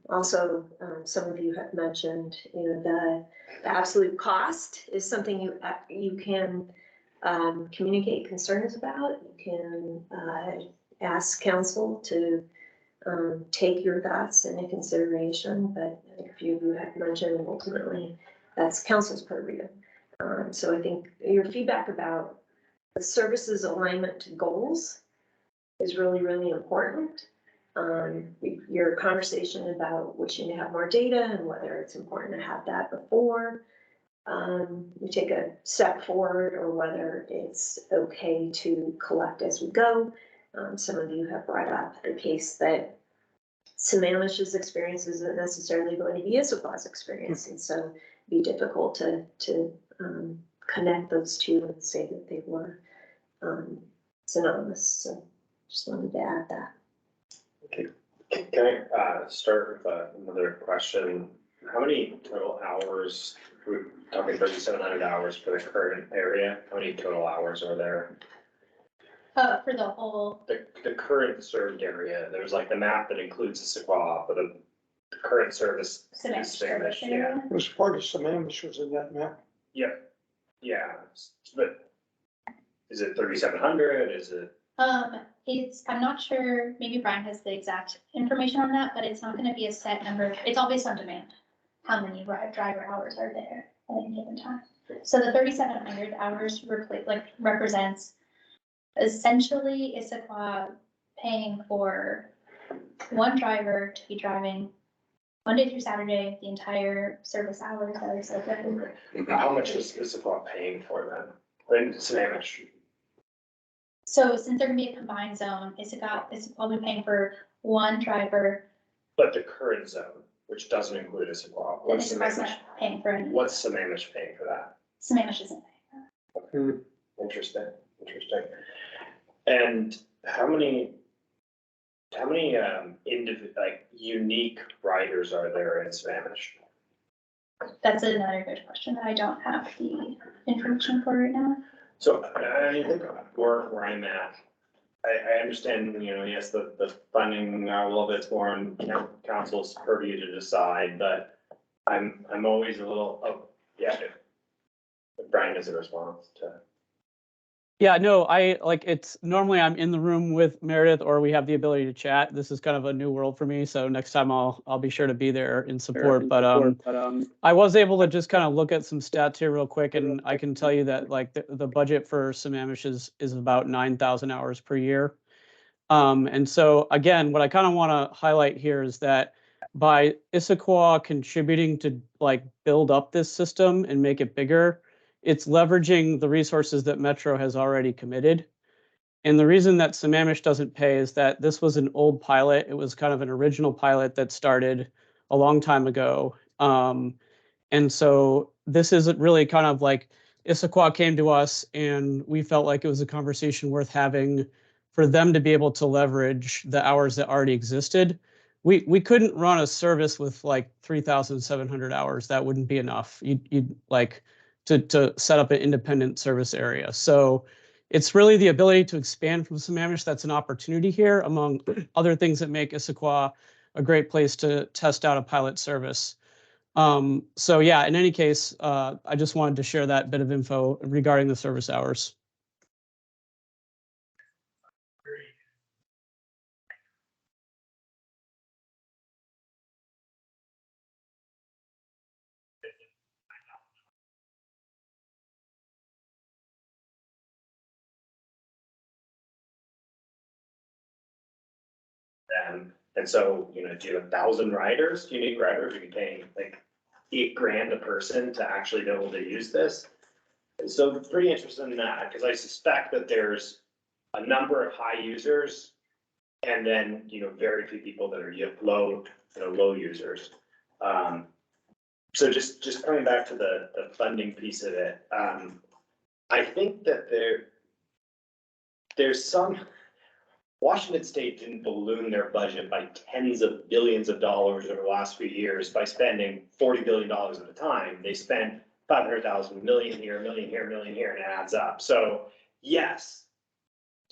Also, some of you have mentioned, you know, the absolute cost is something you can communicate concerns about. You can ask council to take your thoughts into consideration, but I think a few of you have mentioned ultimately that's council's purview. So I think your feedback about the services alignment to goals is really, really important. Your conversation about wishing to have more data and whether it's important to have that before we take a step forward, or whether it's okay to collect as we go. Some of you have brought up the case that Sammamish's experience isn't necessarily going to be Issaquah's experience, and so it'd be difficult to connect those two and say that they were synonymous. So just wanted to add that. Okay. Can I start with another question? How many total hours, we're talking 3,700 hours for the current area, how many total hours are there? For the whole, The current served area, there's like the map that includes Issaquah, but the current service. is Sammamish service Yeah, area. It was part of Sammamish was in that map. yeah, but is it 3,700, is it? I'm not sure, maybe Brian has the exact information on that, but it's not gonna be a set number. It's all based on demand. How many driver hours are there at any given time? So the 3,700 hours represents essentially Issaquah paying for one driver to be driving Monday through Saturday, the entire service hours that are so good. How much is Issaquah paying for then? In Sammamish? So since they're gonna be a combined zone, Issaquah will be paying for one driver, But the current zone, which doesn't include Issaquah, and what's Issaquah's Sammamish, not paying for any. what's Sammamish paying for that? Sammamish isn't paying. Interesting. And how many unique riders are there in Sammamish? That's another good question that I don't have the information for right now. So I think where I'm at, I understand, yes, the funding, a little bit more on council's purview to decide, but I'm always a little, if Brian has a response to. Yeah, no, it's normally I'm in the room with Meredith or we have the ability to chat. This is kind of a new world for me. So next time I'll be sure to be there in support. But I was able to just kind of look at some stats here real quick, and I can tell you that like the budget for Sammamish is about 9,000 hours per year. And so again, what I kind of want to highlight here is that by Issaquah contributing to like build up this system and make it bigger, it's leveraging the resources that Metro has already committed. And the reason that Sammamish doesn't pay is that this was an old pilot. It was kind of an original pilot that started a long time ago. And so this isn't really kind of like Issaquah came to us and we felt like it was a conversation worth having for them to be able to leverage the hours that already existed. We couldn't run a service with like 3,700 hours. That wouldn't be enough. You'd like to set up an independent service area. So it's really the ability to expand from Sammamish that's an opportunity here, among other things that make Issaquah a great place to test out a pilot service. So yeah, in any case, I just wanted to share that bit of info regarding the service hours. And so, do you have 1,000 riders, unique riders, you're paying like $8,000 a person to actually be able to use this? And so pretty interested in that, because I suspect that there's a number of high users and then, very few people that are low users. So just coming back to the funding piece of it, I think that there's some, Washington State didn't balloon their budget by tens of billions of dollars over the last few years by spending $40 billion at a time. They spent 500,000, million here, million here, million here, and it adds up. So yes,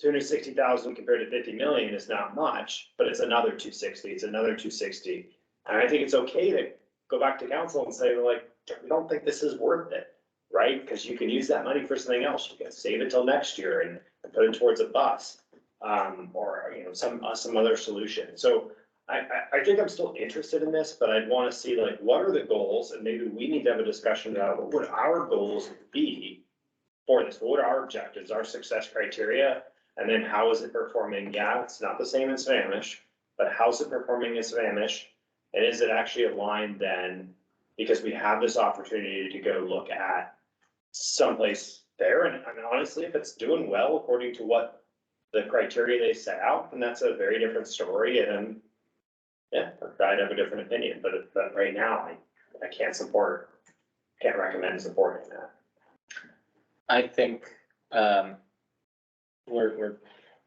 260,000 compared to 50 million is not much, but it's another 260. It's another 260. And I think it's okay to go back to council and say, like, we don't think this is worth it, right? Because you can use that money for something else. You can save it till next year and put it towards a bus. Or some other solution. So I think I'm still interested in this, but I'd wanna see like, what are the goals? And maybe we need to have a discussion about what would our goals be for this? What are our objectives, our success criteria? And then how is it performing? Yeah, it's not the same as Spanish, but how's it performing in Spanish? And is it actually aligned then? Because we have this opportunity to go look at someplace there, and honestly, if it's doing well according to what the criteria they set out, then that's a very different story, and yeah, I'd have a different opinion, but right now, I can't recommend supporting that. I think, we're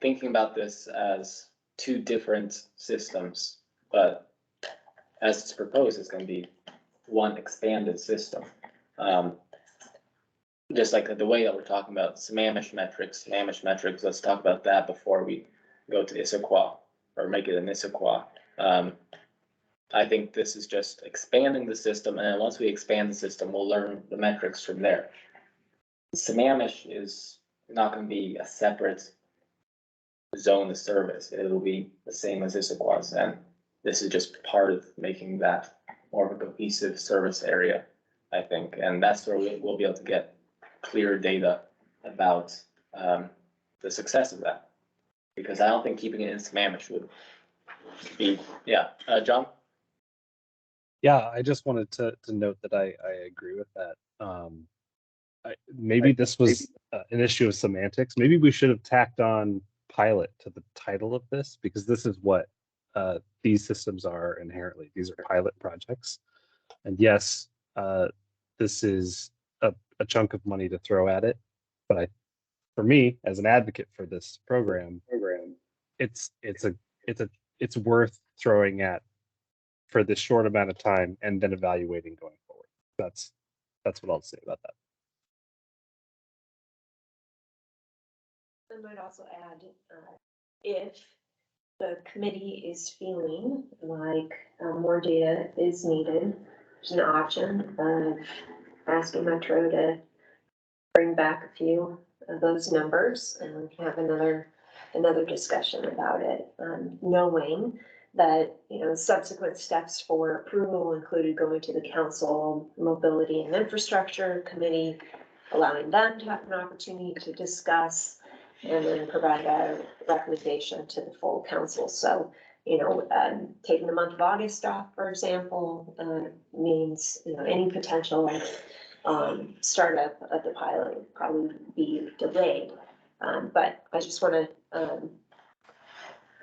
thinking about this as two different systems, but as it's proposed, it's gonna be one expanded system. Just like the way that we're talking about Sammamish metrics, let's talk about that before we go to Issaquah, or make it an Issaquah. I think this is just expanding the system, and then once we expand the system, we'll learn the metrics from there. Sammamish is not gonna be a separate zone of service. It'll be the same as Issaquah's, and this is just part of making that more of a cohesive service area, I think, and that's where we'll be able to get clear data about the success of that. Because I don't think keeping it in Sammamish would be, yeah, John? Yeah, I just wanted to note that I agree with that. Maybe this was an issue of semantics. Maybe we should have tacked on pilot to the title of this, because this is what these systems are inherently. These are pilot projects. And yes, this is a chunk of money to throw at it. But for me, as an advocate for this program, it's worth throwing at for this short amount of time and then evaluating going forward. That's what I'll say about that. I might also add, if the committee is feeling like more data is needed, there's an option of asking Metro to bring back a few of those numbers, and we can have another discussion about it, knowing that, you know, subsequent steps for approval included going to the Council Mobility and Infrastructure Committee, allowing them to have an opportunity to discuss and then provide a recommendation to the full council. So, you know, taking the month of August off, for example, means, you know, any potential startup of the pilot would probably be delayed. But I just want to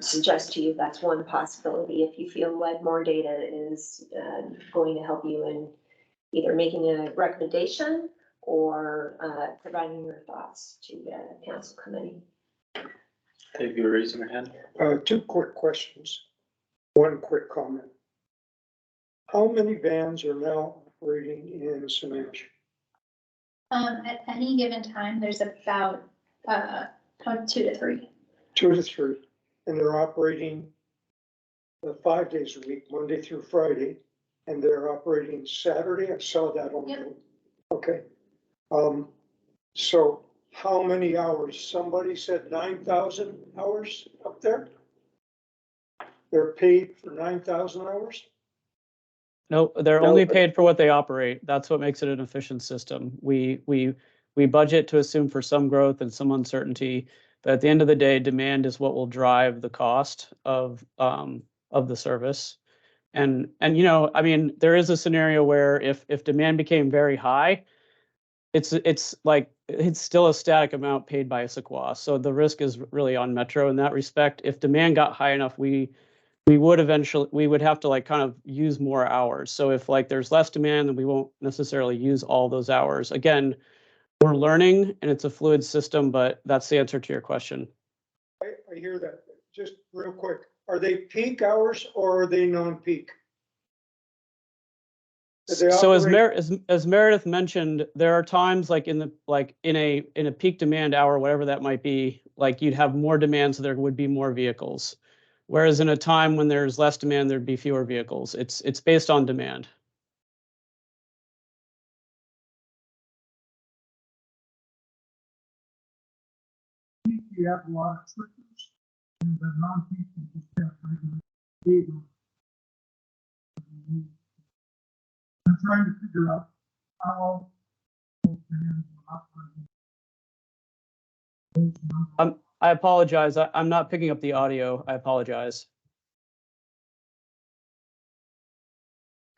suggest to you that's one possibility if you feel like more data is going to help you in either making a recommendation or providing your thoughts to the council committee. Dave, you were raising your hand? Two quick questions. One quick comment. How many vans are now operating in Sammamish? At any given time, there's about 2 to 3. 2 to 3, and they're operating 5 days a week, Monday through Friday, and they're operating Saturday. I saw that on. Yep. Okay. So how many hours? Somebody said 9,000 hours up there? They're paid for 9,000 hours? No, they're only paid for what they operate. That's what makes it an efficient system. We budget to assume for some growth and some uncertainty, but at the end of the day, demand is what will drive the cost of the service. And you know, I mean, there is a scenario where if demand became very high, it's like it's still a static amount paid by Issaquah. So the risk is really on Metro in that respect. If demand got high enough, we would have to like kind of use more hours. So if like there's less demand, then we won't necessarily use all those hours. Again, we're learning and it's a fluid system, but that's the answer to your question. I hear that. Just real quick. Are they peak hours or are they non-peak? So as Meredith mentioned, there are times like in a peak demand hour, whatever that might be, like you'd have more demand, so there would be more vehicles. Whereas in a time when there's less demand, there'd be fewer vehicles. It's based on demand. You have a lot of triggers, and the non-people just have regular I'm trying to figure out how. I apologize. I'm not picking up the audio. I apologize.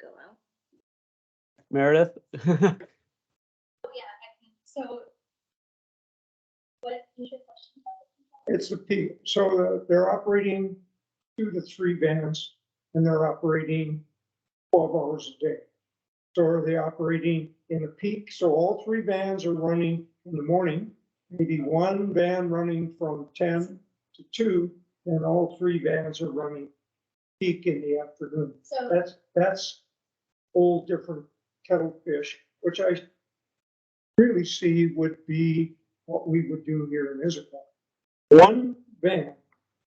Go out. Meredith? Oh, yeah, I think, so. What is your question? It's the peak, so they're operating 2 to 3 vans, and they're operating 12 hours a day. So are they operating in a peak? So all 3 vans are running in the morning, maybe 1 van running from 10 to 2, and all 3 vans are running peak in the afternoon. So, That's whole different kettle of fish, which I really see would be what we would do here in Issaquah. 1 van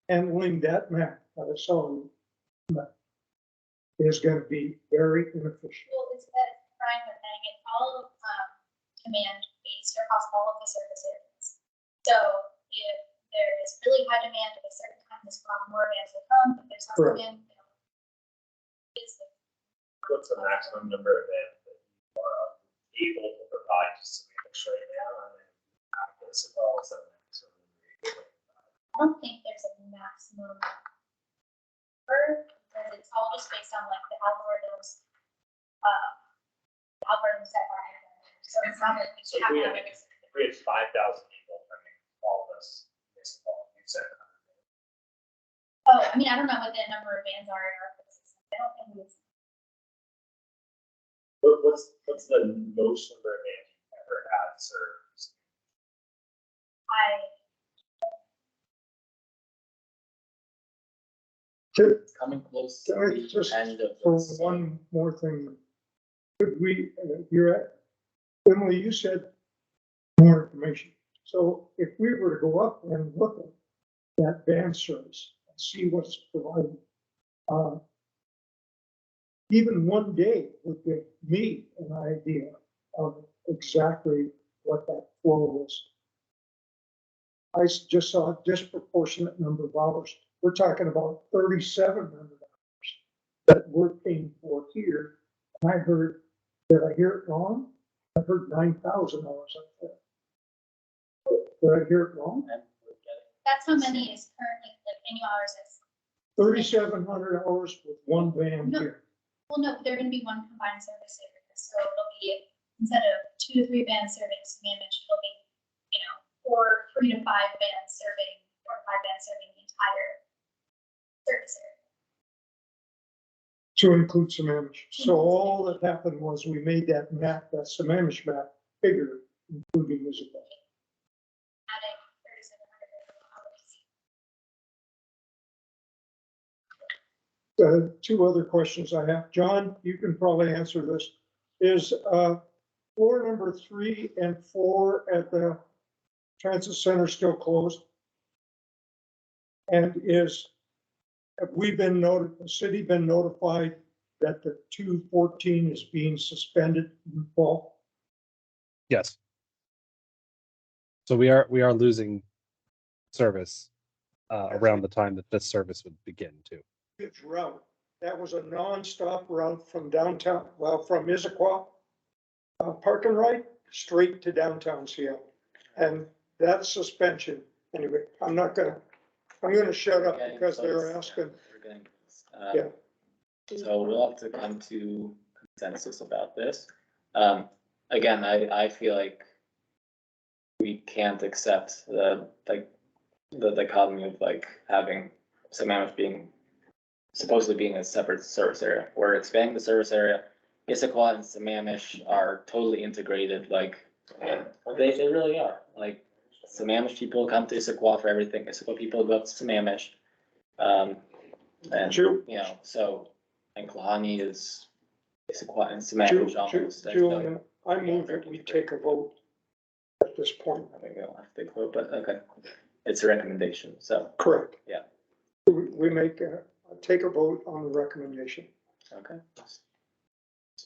handling that map that I saw you is gonna be very inefficient. well, it's that Brian was saying, it's all, command based across all of the service areas. So if there is really high demand at a certain time, this problem more vans will come, if there's less Correct. demand, is the What's the maximum number of vans that you are able to provide to Sammamish right now? And then after this, it's all of a sudden, so I don't think there's a maximum number, because it's all just based on like the algorithms that are in there. So it's not like we So have if we to had, have it. if we had 5,000 people running all of this, you said. Oh, I mean, I don't know what the number of vans are in our system. I don't think it's, What's the most number of vans you've ever had served? Coming close to Can I the just, end of for this. one more thing, could we, Emily, you said more information. So if we were to go up and look at that van service and see what's provided, even one day would give me an idea of exactly what that flow was. I just saw a disproportionate number of hours. We're talking about 3,700 hours that we're paying for here. And I heard, did I hear it wrong? I heard 9,000 hours up there. Did I hear it wrong? that's how many is currently, like, annual hours is. 3,700 hours with 1 van No. here. Well, no, they're gonna be one combined service area, so it'll be, instead of 2 to 3 vans serving Sammamish, it'll be, 3 to 5 vans serving, 4 to 5 vans serving the entire service area. To include Sammamish. So all that happened was we made that map, that Sammamish map, bigger, including Issaquah. Adding 3,700 hours. 2 other questions I have. John, you can probably answer this. Is floor number 3 and 4 at the transit center still closed? And have we been the city been notified that the 214 is being suspended in the fall? Yes. So we are losing service around the time that this service would begin too. Huge route. That was a nonstop route from downtown, from Issaquah, park and ride, straight to downtown Seattle. And that suspension, anyway, I'm gonna shut up because they're asking. Yeah. So we'll have to come to consensus about this. Again, I feel like we can't accept the dichotomy of having Sammamish supposedly being a separate service area. We're expanding the service area. Issaquah and Sammamish are totally integrated, they really are. Sammamish people come to Issaquah for everything. Issaquah people go up to Sammamish. And, True. so, and Klahani is Issaquah and Sammamish almost. Julian, I move that we take a vote at this point. I think we don't have to take a vote, but okay. It's a recommendation, so, Correct. Yeah. We take a vote on the recommendation. okay. Let's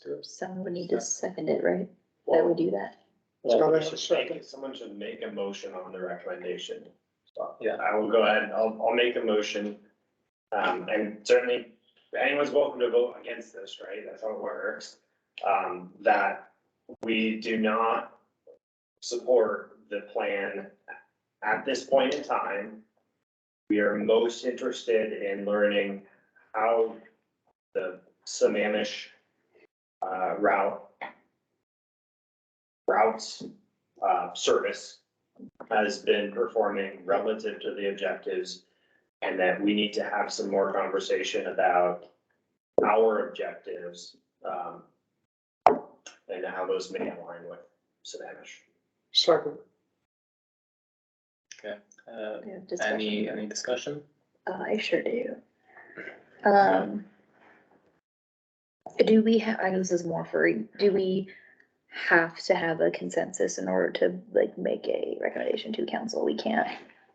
do it. Someone would need to second it, right? That would do that. It's gotta We have a should second. someone should make a motion on the recommendation. So, Yeah. I will go ahead, I'll make a motion And certainly, anyone's welcome to vote against this, right? That's how it works. That we do not support the plan at this point in time. We are most interested in learning how the Sammamish routes service has been performing relative to the objectives, and that we need to have some more conversation about our objectives and how those may align with Sammamish. Second. Okay, We have discussion. any discussion? I sure do. Do we have, I know this is more for, do we have to have a consensus in order to like make a recommendation to council? We can't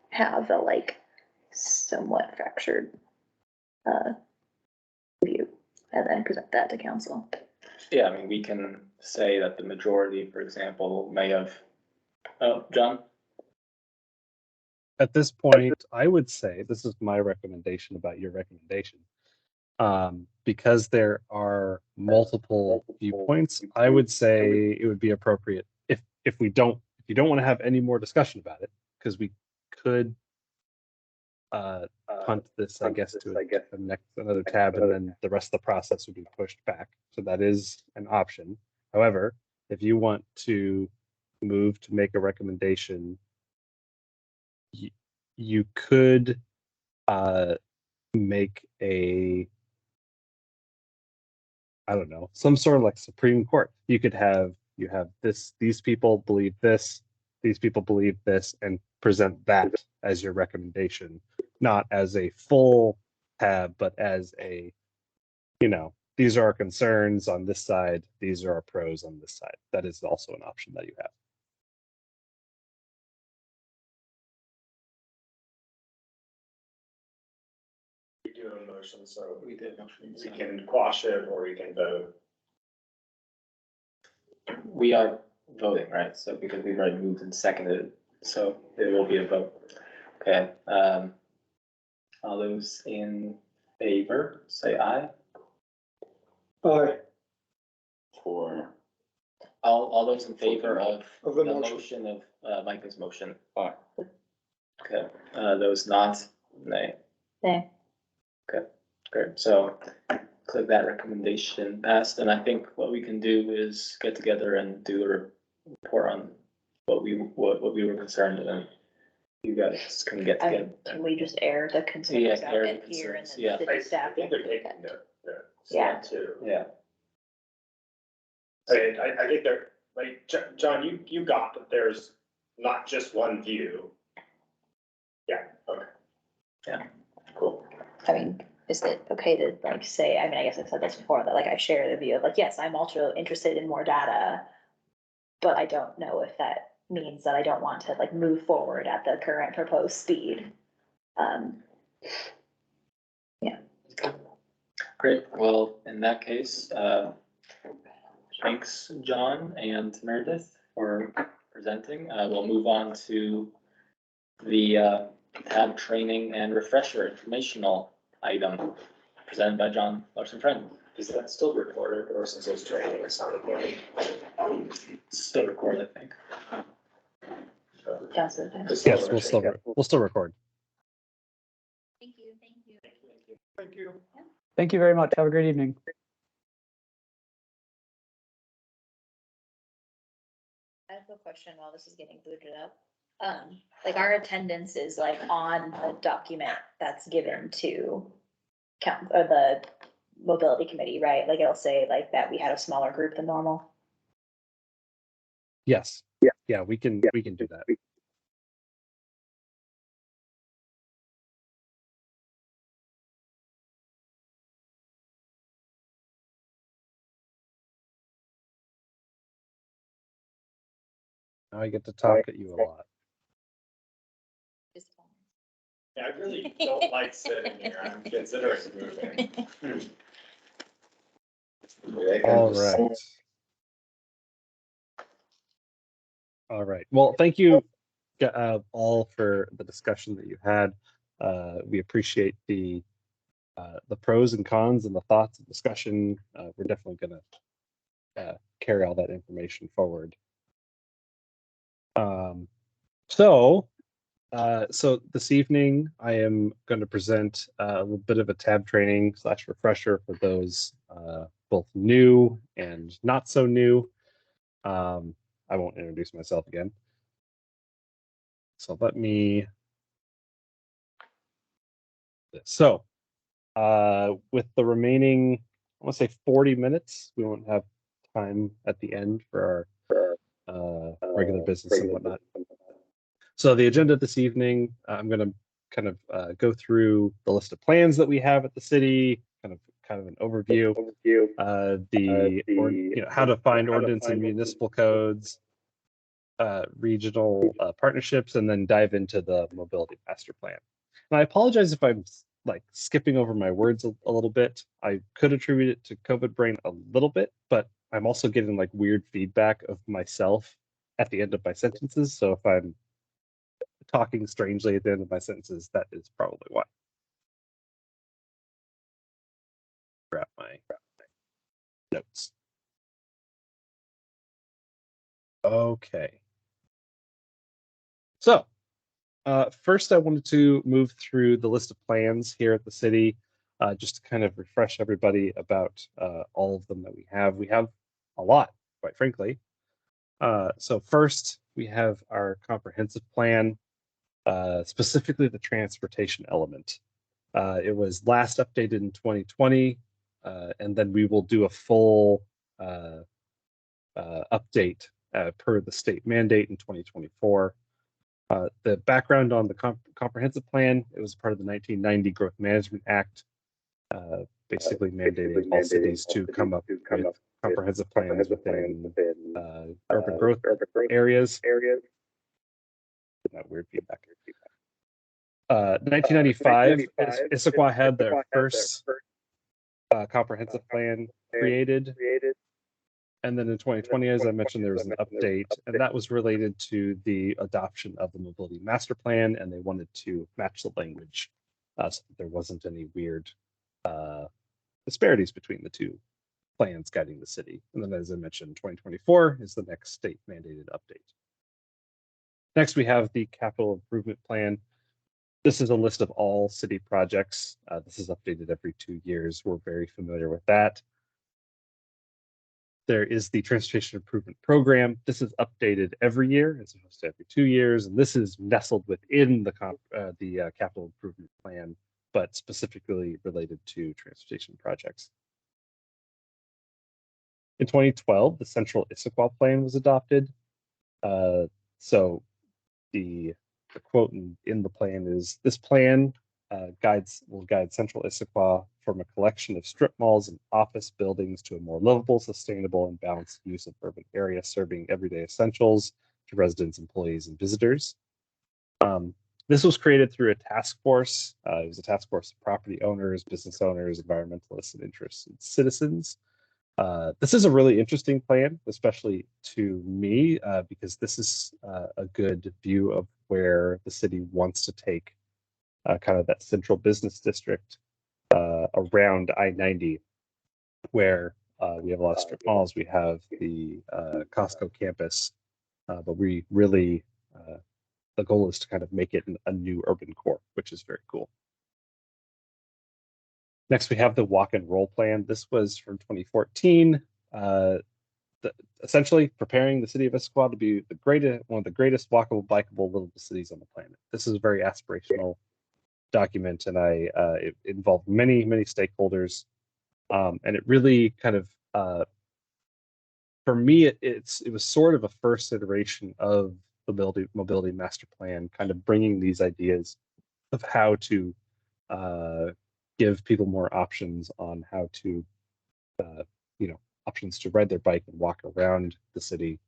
have a like somewhat fractured view and then present that to council. Yeah, I mean, we can say that the majority, for example, may have, oh, John? At this point, I would say, this is my recommendation about your recommendation. Because there are multiple viewpoints, I would say it would be appropriate if you don't want to have any more discussion about it, because we could punt this, I guess, to another tab, and then the rest of the process would be pushed back. So that is an option. However, if you want to move to make a recommendation, you could make a, I don't know, some sort of like Supreme Court. You have these people believe this, these people believe this, and present that as your recommendation, not as a full tab, but as a, these are our concerns on this side, these are our pros on this side. That is also an option that you have. We do a motion, so We did. we can quash it or we can vote. We are voting, right? So because we've already moved and seconded, so there will be a vote. Okay, all those in favor, say aye. Aye. For, All those in favor of Of the the motion. motion of Micah's motion. aye. Okay, those not, nay. Okay. Great, so click that recommendation passed, and I think what we can do is get together and do a report on what we were concerned, and you guys can get I together. mean, can we just air the concerns Yeah, out air in the here and concerns, then yeah. the city staff? I think they're can taking take it? the Yeah. stand too. Yeah, I think they're, like, John, you got that there's not just one view. Yeah, okay. cool. I mean, is it okay to like say, I mean, I guess I've said this before, that like I share the view of like, yes, I'm also interested in more data, but I don't know if that means that I don't want to like move forward at the current proposed speed. Great, well, in that case, thanks, John and Meredith, for presenting. We'll move on to the tab training and refresher informational item presented by John Larson-Friend. Is that still recorded or since it's training, it's not recorded? Still recorded, I think. Councilor. Yes, we'll still record. Thank you. Thank you. Thank you very much. Have a great evening. I have a question while this is getting booted up. Like our attendance is like on the document that's given to or the mobility committee, right? Like it'll say like that we had a smaller group than normal. Yes. Yeah, we can do that. Now I get to talk at you a lot. Yeah, I really don't like sitting here. I'm considering moving. All right. All right. Well, thank you all for the discussion that you had. We appreciate the the pros and cons and the thoughts and discussion. We're definitely going to carry all that information forward. So this evening I am going to present a little bit of a tab training / refresher for those both new and not so new. I won't introduce myself again. So let me. So with the remaining, I want to say 40 minutes, we won't have time at the end for our regular business and whatnot. So the agenda this evening, I'm going to kind of go through the list of plans that we have at the city, kind of an overview, how to find ordinance and municipal codes, regional partnerships, and then dive into the mobility master plan. And I apologize if I'm like skipping over my words a little bit. I could attribute it to COVID brain a little bit, but I'm also getting like weird feedback of myself at the end of my sentences. So if I'm talking strangely at the end of my sentences, that is probably why. Grab my notes. Okay. So first, I wanted to move through the list of plans here at the city, just to kind of refresh everybody about all of them that we have. We have a lot, quite frankly. So first, we have our comprehensive plan, specifically the transportation element. It was last updated in 2020, and then we will do a full update per the state mandate in 2024. The background on the comprehensive plan, it was part of the 1990 Growth Management Act, basically mandating all cities to come up with comprehensive plans within urban growth areas. That weird feedback. 1995, Issaquah had their first comprehensive plan created. And then in 2020, as I mentioned, there was an update, and that was related to the adoption of the mobility master plan, and they wanted to match the language so that there wasn't any weird disparities between the two plans guiding the city. And then, as I mentioned, 2024 is the next state mandated update. Next, we have the capital improvement plan. This is a list of all city projects. This is updated every 2 years. We're very familiar with that. There is the Transportation Improvement Program. This is updated every year as opposed to every 2 years, and this is nestled within the Capital Improvement Plan, but specifically related to transportation projects. In 2012, the Central Issaquah Plan was adopted. So the quote in the plan is, "This plan will guide Central Issaquah from a collection of strip malls and office buildings to a more livable, sustainable, and balanced use of urban area, serving everyday essentials to residents, employees, and visitors." This was created through a task force. It was a task force of property owners, business owners, environmentalists, and interested citizens. This is a really interesting plan, especially to me, because this is a good view of where the city wants to take kind of that central business district around I-90, where we have a lot of strip malls. We have the Costco campus, but we really, the goal is to kind of make it a new urban core, which is very cool. Next, we have the walk and roll plan. This was from 2014. Essentially preparing the city of Issaquah to be one of the greatest walkable, bikeable, livable cities on the planet. This is a very aspirational document, and it involved many stakeholders, and it really kind of for me it was sort of a first iteration of the mobility master plan, kind of bringing these ideas of how to give people more options on how to options to ride their bike and walk around the city.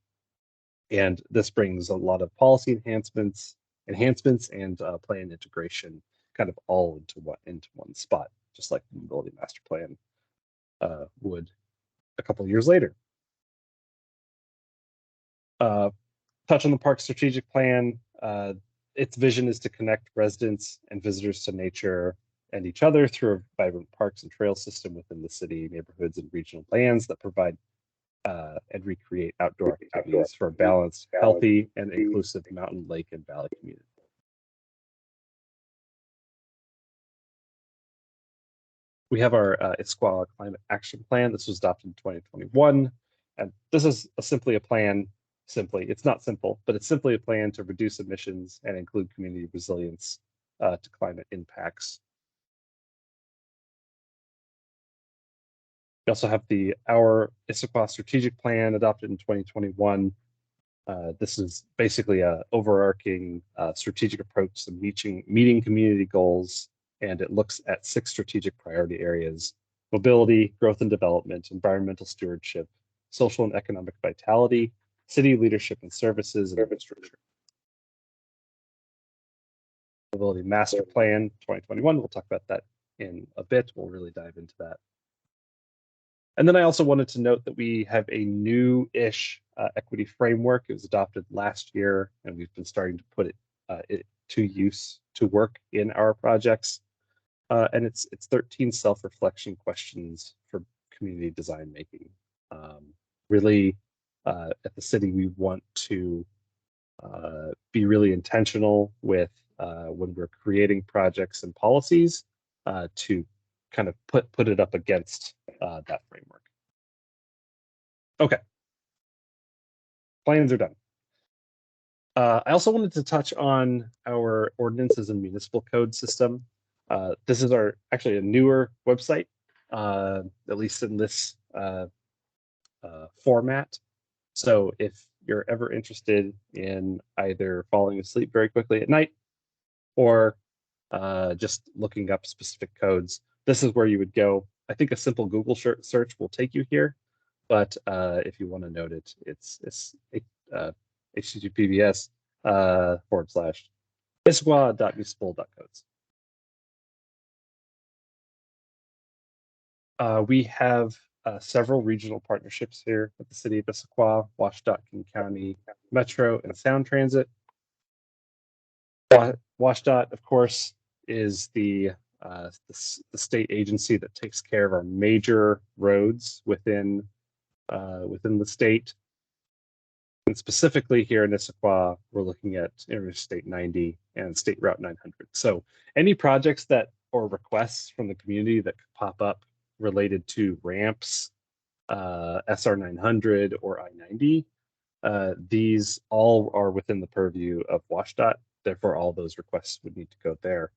And this brings a lot of policy enhancements and plan integration kind of all into one spot, just like the mobility master plan would a couple of years later. Touch on the park strategic plan. Its vision is to connect residents and visitors to nature and each other through a vibrant parks and trail system within the city, neighborhoods, and regional lands that provide and recreate outdoor activities for a balanced, healthy, and inclusive mountain, lake, and valley community. We have our Issaquah Climate Action Plan. This was adopted in 2021. And this is simply a plan. It's not simple, but it's simply a plan to reduce emissions and include community resilience to climate impacts. We also have our Issaquah Strategic Plan adopted in 2021. This is basically an overarching strategic approach to meeting community goals, and it looks at 6 strategic priority areas: mobility, growth and development, environmental stewardship, social and economic vitality, city leadership and services, and infrastructure. Mobility Master Plan 2021, we'll talk about that in a bit. We'll really dive into that. And then I also wanted to note that we have a new-ish equity framework. It was adopted last year, and we've been starting to put it to work in our projects. And it's 13 self-reflection questions for community design making. Really, at the city, we want to be really intentional with when we're creating projects and policies to kind of put it up against that framework. Okay, plans are done. I also wanted to touch on our ordinances and municipal code system. This is actually a newer website, at least in this format. So if you're ever interested in either falling asleep very quickly at night or just looking up specific codes, this is where you would go. I think a simple Google search will take you here, but if you want to note it, it's https / issaquah.municipal.codes. We have several regional partnerships here with the city of Issaquah, WashDOT, King County Metro, and Sound Transit. WashDOT, of course, is the state agency that takes care of our major roads within the state. And specifically here in Issaquah, we're looking at Interstate 90 and State Route 900. So any projects or requests from the community that could pop up related to ramps, SR 900 or I-90, these all are within the purview of WashDOT. Therefore, all those requests would need to go there.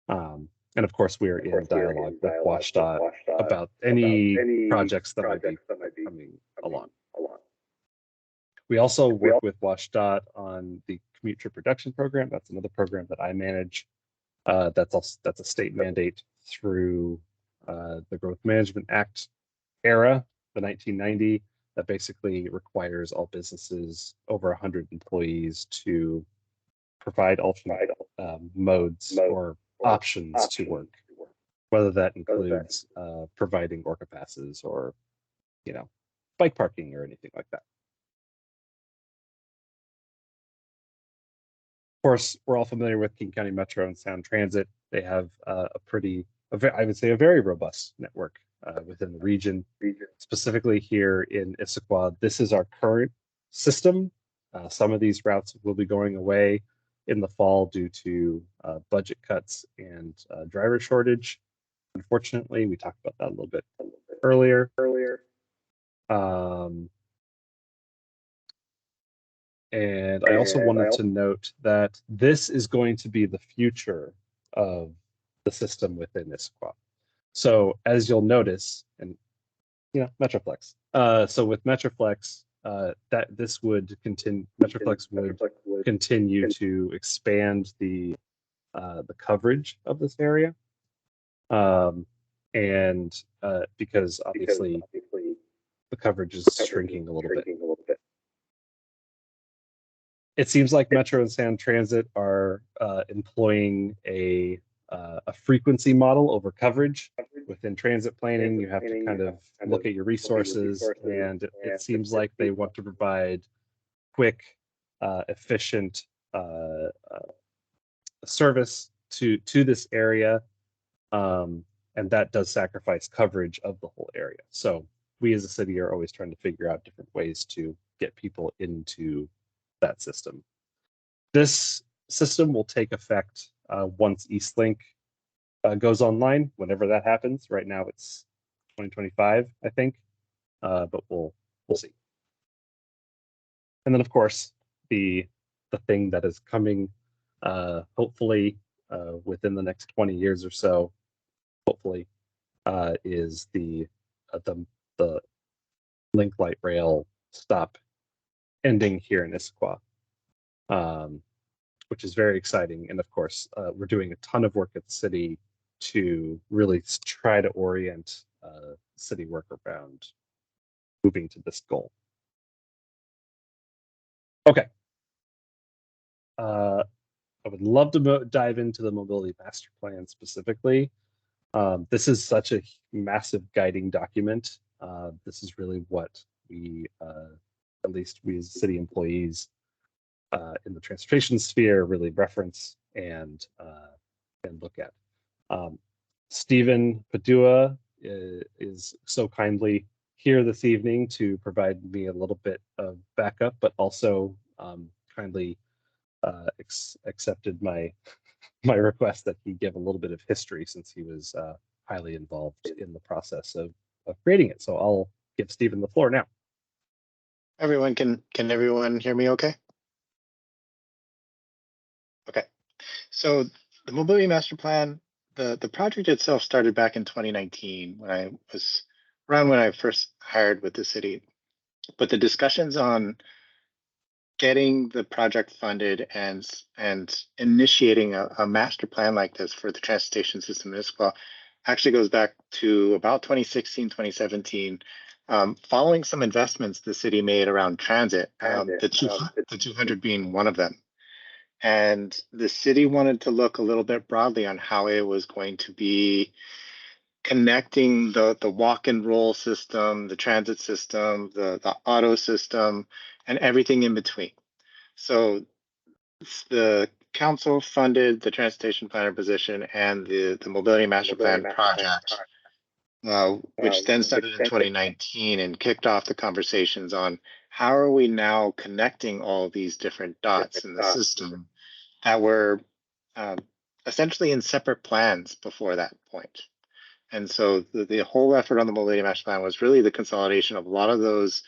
And of course, we are in dialogue with WashDOT about any projects that might be coming along. We also work with WashDOT on the commute trip reduction program. That's another program that I manage. That's a state mandate through the Growth Management Act era, the 1990, that basically requires all businesses over 100 employees to provide alternate modes or options to work, whether that includes providing Orca passes or, bike parking or anything like that. Of course, we're all familiar with King County Metro and Sound Transit. They have I would say, a very robust network within the region. Specifically here in Issaquah, this is our current system. Some of these routes will be going away in the fall due to budget cuts and driver shortage. Unfortunately, we talked about that a little bit earlier. And I also wanted to note that this is going to be the future of the system within Issaquah. So as you'll notice, and Metroflex. So with Metroflex, that this would continue. Metroflex would continue to expand the coverage of this area, and because obviously the coverage is shrinking a little bit. It seems like Metro and Sound Transit are employing a frequency model over coverage. Within transit planning, you have to kind of look at your resources, and it seems like they want to provide quick, efficient service to this area. And that does sacrifice coverage of the whole area. So we as a city are always trying to figure out different ways to get people into that system. This system will take effect once Eastlink goes online, whenever that happens. Right now it's 2025, I think, but we'll see. And then of course the thing that is coming, hopefully within the next 20 years or so, hopefully, is the Link Light Rail stop ending here in Issaquah, which is very exciting. And of course, we're doing a ton of work at the city to really try to orient city work around moving to this goal. Okay. I would love to dive into the mobility master plan specifically. This is such a massive guiding document. This is really what we, at least we as city employees in the transportation sphere, really reference and look at. Stephen Padua is so kindly here this evening to provide me a little bit of backup, but also kindly accepted my request that he give a little bit of history, since he was highly involved in the process of creating it. So I'll give Stephen the floor now. Everyone, can everyone hear me okay? Okay, so the Mobility Master Plan, the project itself started back in 2019 when I was around when I first hired with the city. But the discussions on getting the project funded and initiating a master plan like this for the transportation system in Issaquah actually goes back to about 2016, 2017. Following some investments the city made around transit, the 200 being one of them. And the city wanted to look a little bit broadly on how it was going to be connecting the walk and roll system, the transit system, the auto system, and everything in between. So the council funded the transportation planner position and the mobility master plan project, which then started in 2019 and kicked off the conversations on how are we now connecting all these different dots in the system that were essentially in separate plans before that point. And so the whole effort on the mobility master plan was really the consolidation of a lot of those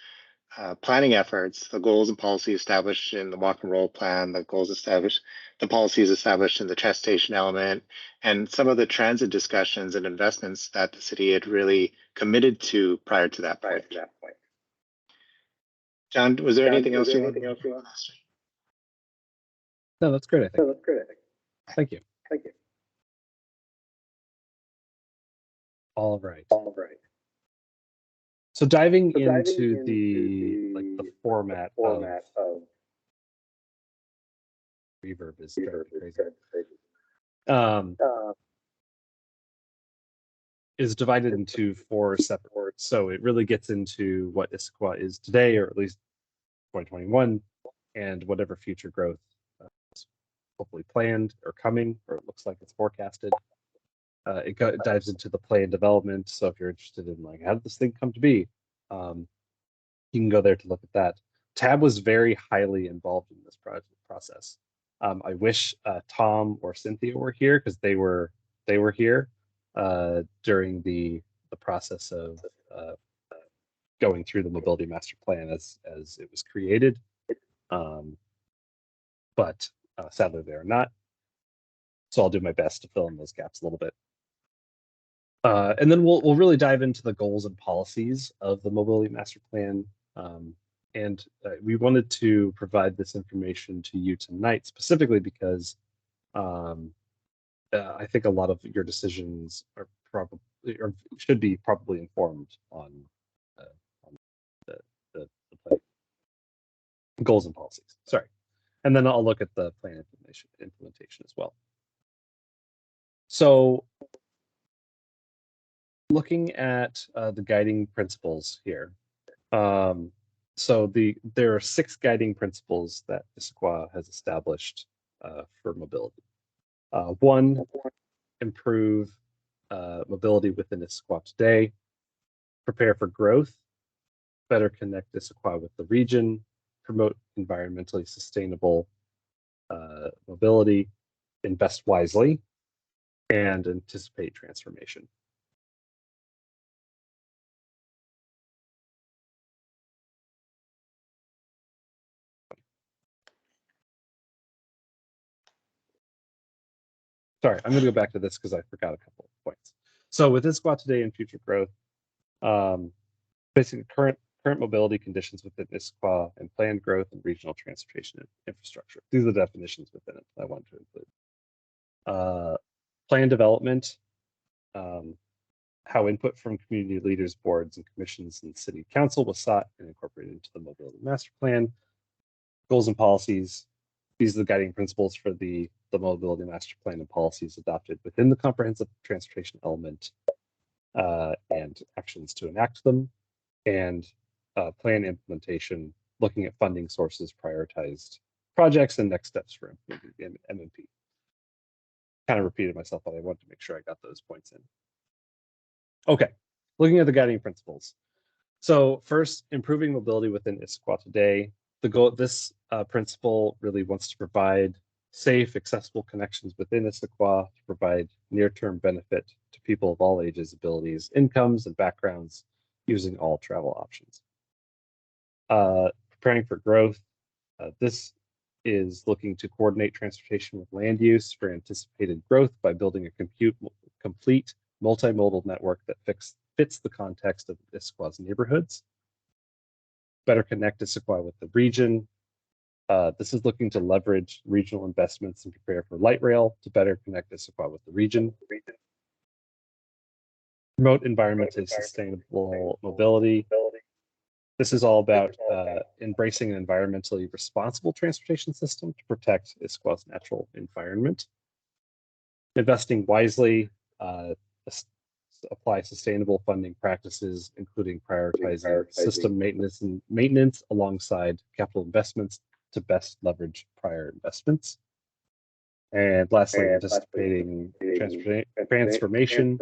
planning efforts, the goals and policies established in the walk and roll plan, the goals established, the policies established in the transportation element, and some of the transit discussions and investments that the city had really committed to prior to that point. John, was there anything else you wanted to ask? No, that's great, I think. Thank you. All right. So diving into the format of reverb is crazy. Is divided into 4 separate words. So it really gets into what Issaquah is today, or at least 2021, and whatever future growth is hopefully planned or coming, or it looks like it's forecasted. It dives into the play and development. So if you're interested in like, how did this thing come to be? You can go there to look at that. Tab was very highly involved in this process. I wish Tom or Cynthia were here, because they were here during the process of going through the mobility master plan as it was created. But sadly they're not. So I'll do my best to fill in those gaps a little bit. And then we'll really dive into the goals and policies of the mobility master plan. And we wanted to provide this information to you tonight, specifically because I think a lot of your decisions are probably, or should be probably informed on the plan. Goals and policies. Sorry. And then I'll look at the plan implementation as well. So looking at the guiding principles here. So there are 6 guiding principles that Issaquah has established for mobility. 1, improve mobility within Issaquah today, prepare for growth, better connect Issaquah with the region, promote environmentally sustainable mobility, invest wisely, and anticipate transformation. Sorry, I'm going to go back to this because I forgot a couple of points. So with Issaquah today and future growth, basically current mobility conditions within Issaquah and planned growth and regional transportation infrastructure. These are the definitions within it that I wanted to include. Plan development, how input from community leaders, boards, and commissions and city council was sought and incorporated into the mobility master plan. Goals and policies. These are the guiding principles for the mobility master plan and policies adopted within the comprehensive transportation element, and actions to enact them, and plan implementation, looking at funding sources, prioritized projects, and next steps for implementing MMP. Kind of repeated myself, but I wanted to make sure I got those points in. Okay, looking at the guiding principles. So first, improving mobility within Issaquah today. The goal, this principle really wants to provide safe, accessible connections within Issaquah to provide near-term benefit to people of all ages, abilities, incomes, and backgrounds using all travel options. Preparing for growth. This is looking to coordinate transportation with land use for anticipated growth by building a complete multimodal network that fits the context of Issaquah's neighborhoods. Better connect Issaquah with the region. This is looking to leverage regional investments and prepare for light rail to better connect Issaquah with the region. Promote environmentally sustainable mobility. This is all about embracing an environmentally responsible transportation system to protect Issaquah's natural environment. Investing wisely, apply sustainable funding practices, including prioritizing system maintenance alongside capital investments to best leverage prior investments. And lastly, anticipating transformation,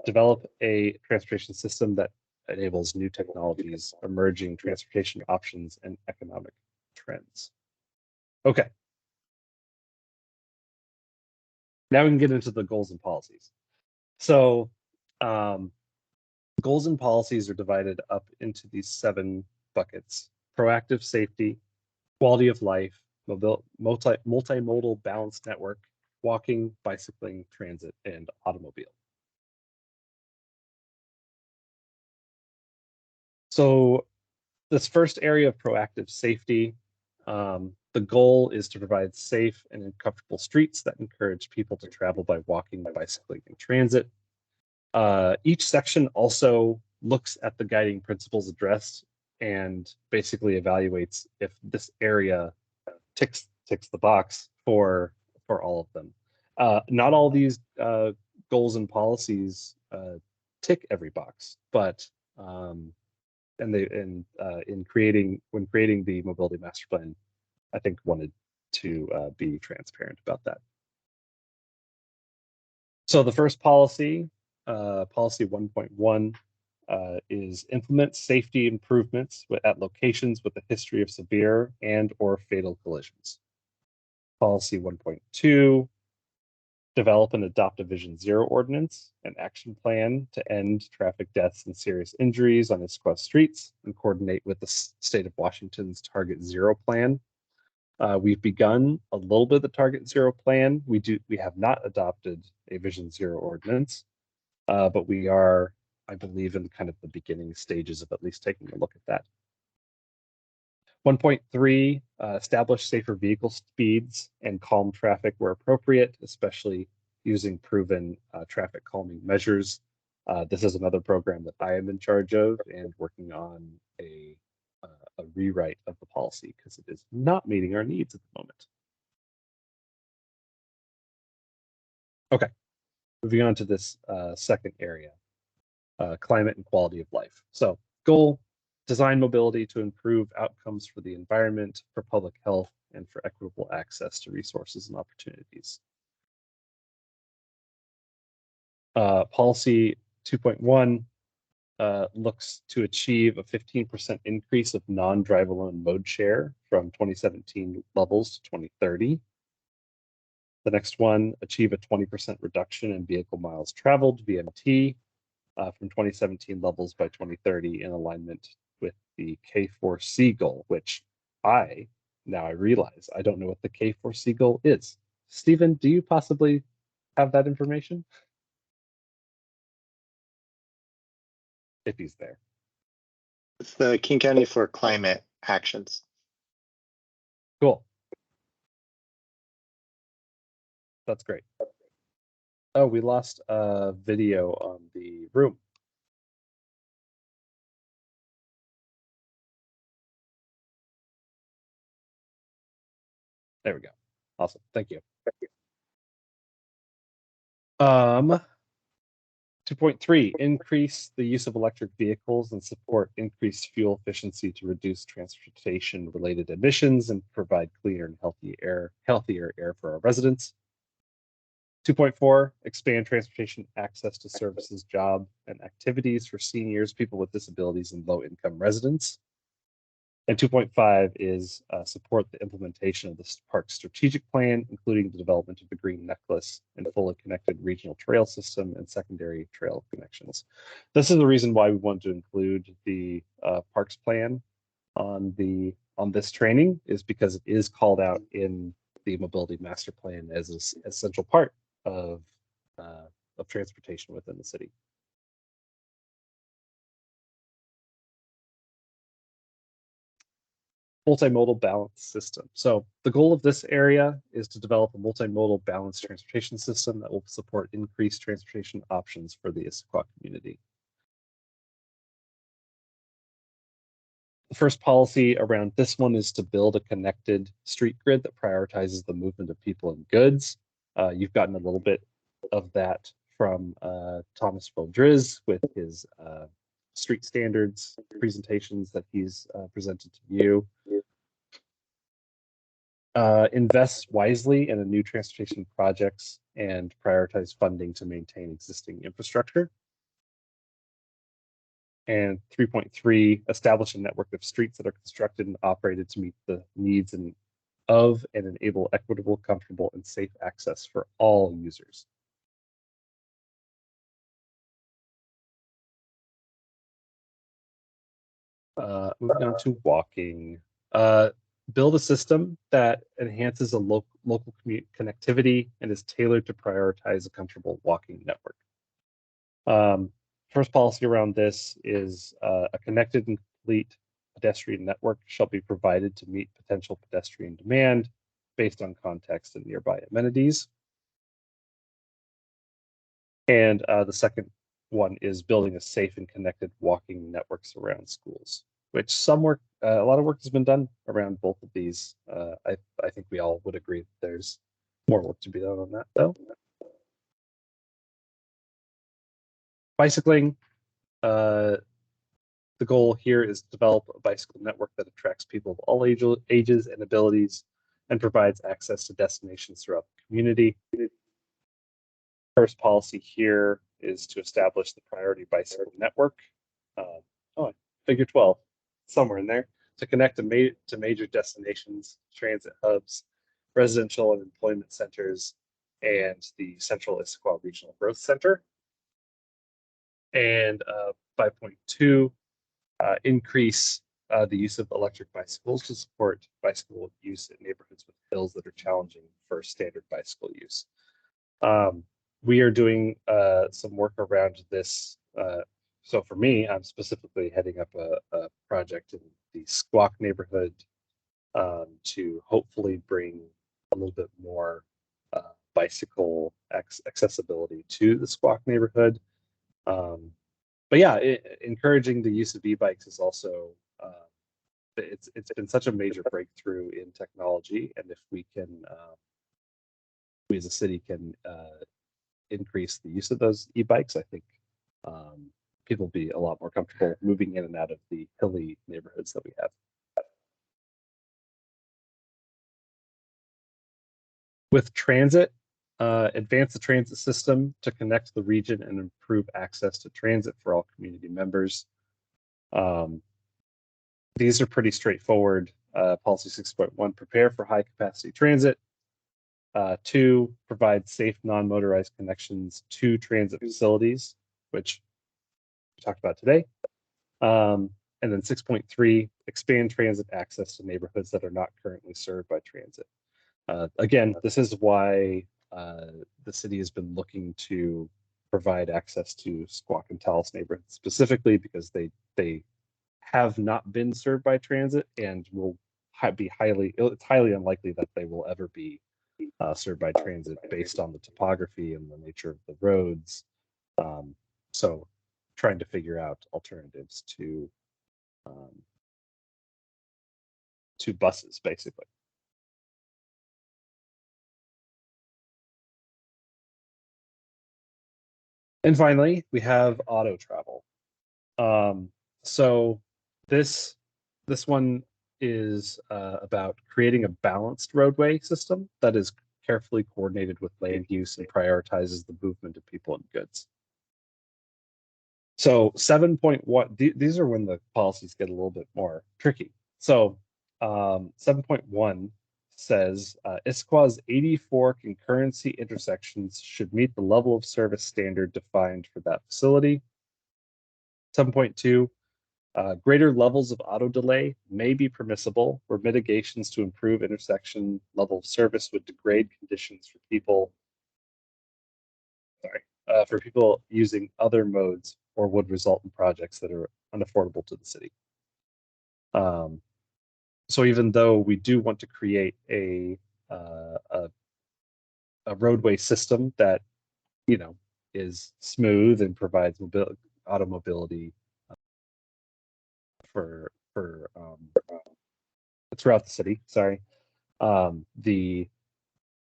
develop a transportation system that enables new technologies, emerging transportation options, and economic trends. Okay. Now we can get into the goals and policies. So goals and policies are divided up into these 7 buckets: proactive safety, quality of life, multimodal balanced network, walking, bicycling, transit, and automobile. So this first area of proactive safety, the goal is to provide safe and comfortable streets that encourage people to travel by walking, bicycling, and transit. Each section also looks at the guiding principles addressed and basically evaluates if this area ticks the box for all of them. Not all these goals and policies tick every box, but when creating the mobility master plan, I think wanted to be transparent about that. So the first policy, policy 1.1, is implement safety improvements at locations with a history of severe and/or fatal collisions. Policy 1.2, develop and adopt a Vision Zero ordinance, an action plan to end traffic deaths and serious injuries on Issaquah streets, and coordinate with the state of Washington's Target Zero plan. We've begun a little bit of the Target Zero plan. We have not adopted a Vision Zero ordinance, but we are, I believe, in kind of the beginning stages of at least taking a look at that. 1.3, establish safer vehicle speeds and calm traffic where appropriate, especially using proven traffic calming measures. This is another program that I am in charge of and working on a rewrite of the policy because it is not meeting our needs at the moment. Okay, moving on to this second area, climate and quality of life. So goal, design mobility to improve outcomes for the environment, for public health, and for equitable access to resources and opportunities. Policy 2.1 looks to achieve a 15% increase of non-drive alone mode share from 2017 levels to 2030. The next one, achieve a 20% reduction in vehicle miles traveled, VMT, from 2017 levels by 2030 in alignment with the K4C goal, which I realize I don't know what the K4C goal is. Stephen, do you possibly have that information? If he's there. It's the King County for Climate Actions. Cool. That's great. Oh, we lost a video on the room. There we go. Awesome. Thank you. 2.3, increase the use of electric vehicles and support increased fuel efficiency to reduce transportation related emissions and provide cleaner and healthier air for our residents. 2.4, expand transportation access to services, job, and activities for seniors, people with disabilities, and low-income residents. And 2.5 is support the implementation of the park's strategic plan, including the development of the Green Necklace and fully connected regional trail system and secondary trail connections. This is the reason why we want to include the parks plan on this training, is because it is called out in the mobility master plan as an essential part of transportation within the city. Multimodal balance system. So the goal of this area is to develop a multimodal balanced transportation system that will support increased transportation options for the Issaquah community. The first policy around this one is to build a connected street grid that prioritizes the movement of people and goods. You've gotten a little bit of that from Thomas Valdriz with his street standards presentations that he's presented to you. Invest wisely in a new transportation projects and prioritize funding to maintain existing infrastructure. And 3.3, establish a network of streets that are constructed and operated to meet the needs of and enable equitable, comfortable, and safe access for all users. Moving on to walking. Build a system that enhances a local connectivity and is tailored to prioritize a comfortable walking network. First policy around this is a connected and complete pedestrian network shall be provided to meet potential pedestrian demand based on context and nearby amenities. And the second one is building a safe and connected walking networks around schools, which a lot of work has been done around both of these. I think we all would agree that there's more work to be done on that, though. Bicycling. The goal here is to develop a bicycle network that attracts people of all ages and abilities and provides access to destinations throughout the community. First policy here is to establish the priority bicycle network. Figure 12, somewhere in there, to connect to major destinations, transit hubs, residential and employment centers, and the Central Issaquah Regional Growth Center. And 5.2, increase the use of electric bicycles to support bicycle use in neighborhoods with hills that are challenging for standard bicycle use. We are doing some work around this. So for me, I'm specifically heading up a project in the Squawk neighborhood to hopefully bring a little bit more bicycle accessibility to the Squawk neighborhood. But yeah, encouraging the use of e-bikes is also, it's been such a major breakthrough in technology. And if we as a city can increase the use of those e-bikes, I think people will be a lot more comfortable moving in and out of the hilly neighborhoods that we have. With transit, advance the transit system to connect the region and improve access to transit for all community members. These are pretty straightforward. Policy 6.1, prepare for high capacity transit. 2, provide safe non-motorized connections to transit facilities, which we talked about today. And then 6.3, expand transit access to neighborhoods that are not currently served by transit. Again, this is why the city has been looking to provide access to Squawk and Taos neighborhoods specifically because they have not been served by transit and will be it's highly unlikely that they will ever be served by transit based on the topography and the nature of the roads. So trying to figure out alternatives to buses, basically. And finally, we have auto travel. So this one is about creating a balanced roadway system that is carefully coordinated with land use and prioritizes the movement of people and goods. So 7.1, these are when the policies get a little bit more tricky. So 7.1 says Issaquah's 84 concurrency intersections should meet the level of service standard defined for that facility. 7.2, greater levels of auto delay may be permissible where mitigations to improve intersection level of service would degrade conditions for people using other modes or would result in projects that are unaffordable to the city. So even though we do want to create a roadway system that, you know, is smooth and provides auto mobility for throughout the city,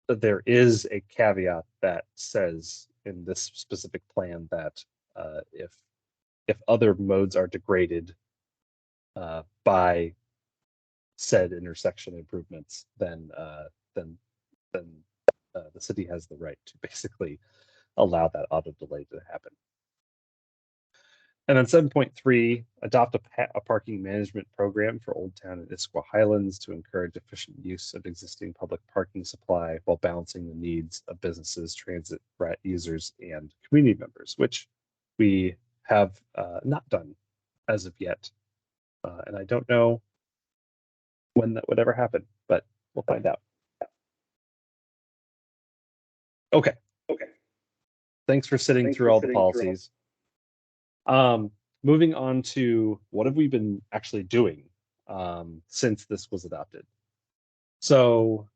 there is a caveat that says in this specific plan that if other modes are degraded by said intersection improvements, then the city has the right to basically allow that auto delay to happen. And then 7.3, adopt a parking management program for Old Town and Issaquah Highlands to encourage efficient use of existing public parking supply while balancing the needs of businesses, transit users, and community members, which we have not done as of yet. And I don't know when that would ever happen, but we'll find out. Okay. Thanks for sitting through all the policies. Moving on to what have we been actually doing since this was adopted. So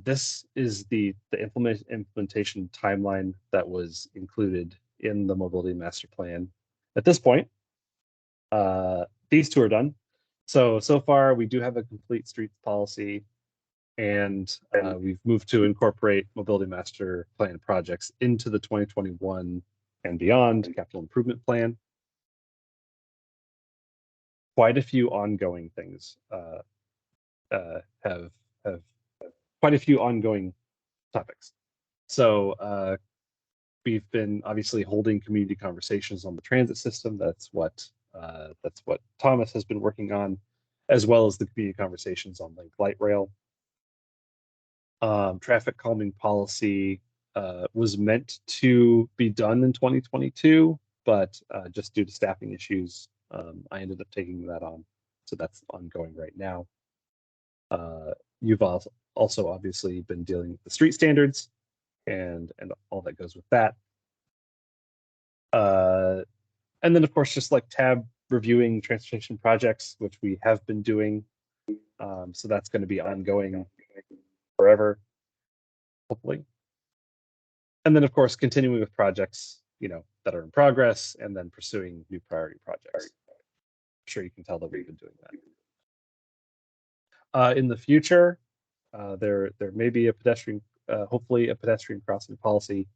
this is the implementation timeline that was included in the mobility master plan. At this point, these two are done. So far we do have a complete streets policy, and we've moved to incorporate mobility master plan projects into the 2021 and beyond capital improvement plan. Quite a few ongoing things have quite a few ongoing topics. So we've been obviously holding community conversations on the transit system. That's what Thomas has been working on, as well as the community conversations on Link Light Rail. Traffic calming policy was meant to be done in 2022, but just due to staffing issues, I ended up taking that on. So that's ongoing right now. You've also obviously been dealing with the street standards and all that goes with that. And then of course, just like tab reviewing transportation projects, which we have been doing. So that's going to be ongoing forever, hopefully. And then of course, continuing with projects, that are in progress, and then pursuing new priority projects. I'm sure you can tell that we've been doing that. In the future, there may be a pedestrian, hopefully a pedestrian crossing policy,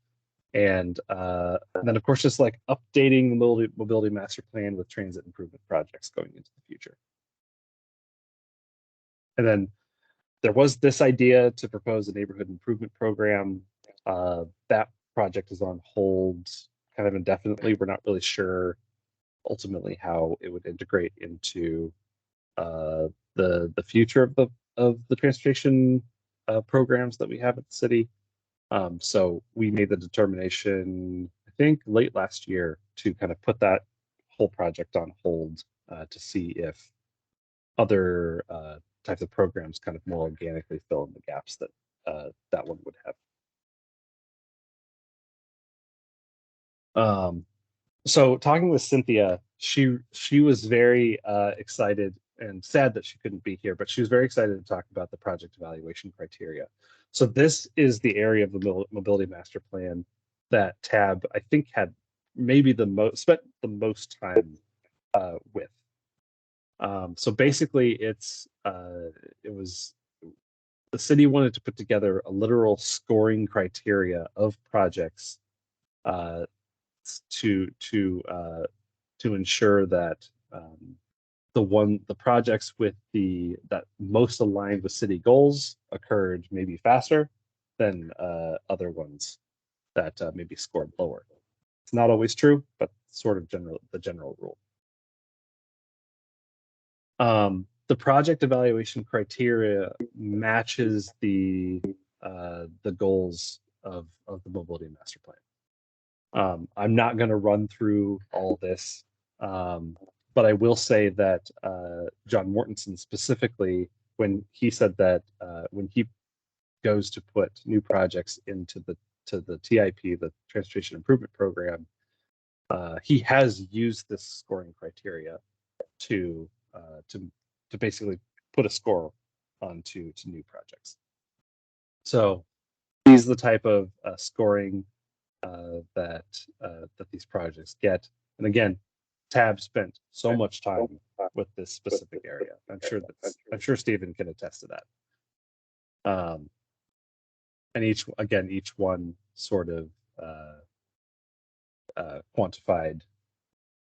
and then of course just like updating the mobility master plan with transit improvement projects going into the future. And then there was this idea to propose a neighborhood improvement program. That project is on hold kind of indefinitely. We're not really sure ultimately how it would integrate into the future of the transportation programs that we have at the city. So we made the determination, I think, late last year to kind of put that whole project on hold to see if other types of programs kind of more organically fill in the gaps that that one would have. So talking with Cynthia, she was very excited and sad that she couldn't be here, but she was very excited to talk about the project evaluation criteria. So this is the area of the mobility master plan that TAB, I think, had maybe spent the most time with. So basically, it was the city wanted to put together a literal scoring criteria of projects to ensure that the projects that most aligned with city goals occurred maybe faster than other ones that maybe scored lower. It's not always true, but sort of the general rule. The project evaluation criteria matches the goals of the mobility master plan. I'm not going to run through all this, but I will say that John Mortensen specifically, when he said that when he goes to put new projects into the TIP, the Transportation Improvement Program, he has used this scoring criteria to basically put a score onto new projects. So these are the type of scoring that these projects get. And again, TAB spent so much time with this specific area. I'm sure Stephen can attest to that. And each one sort of quantified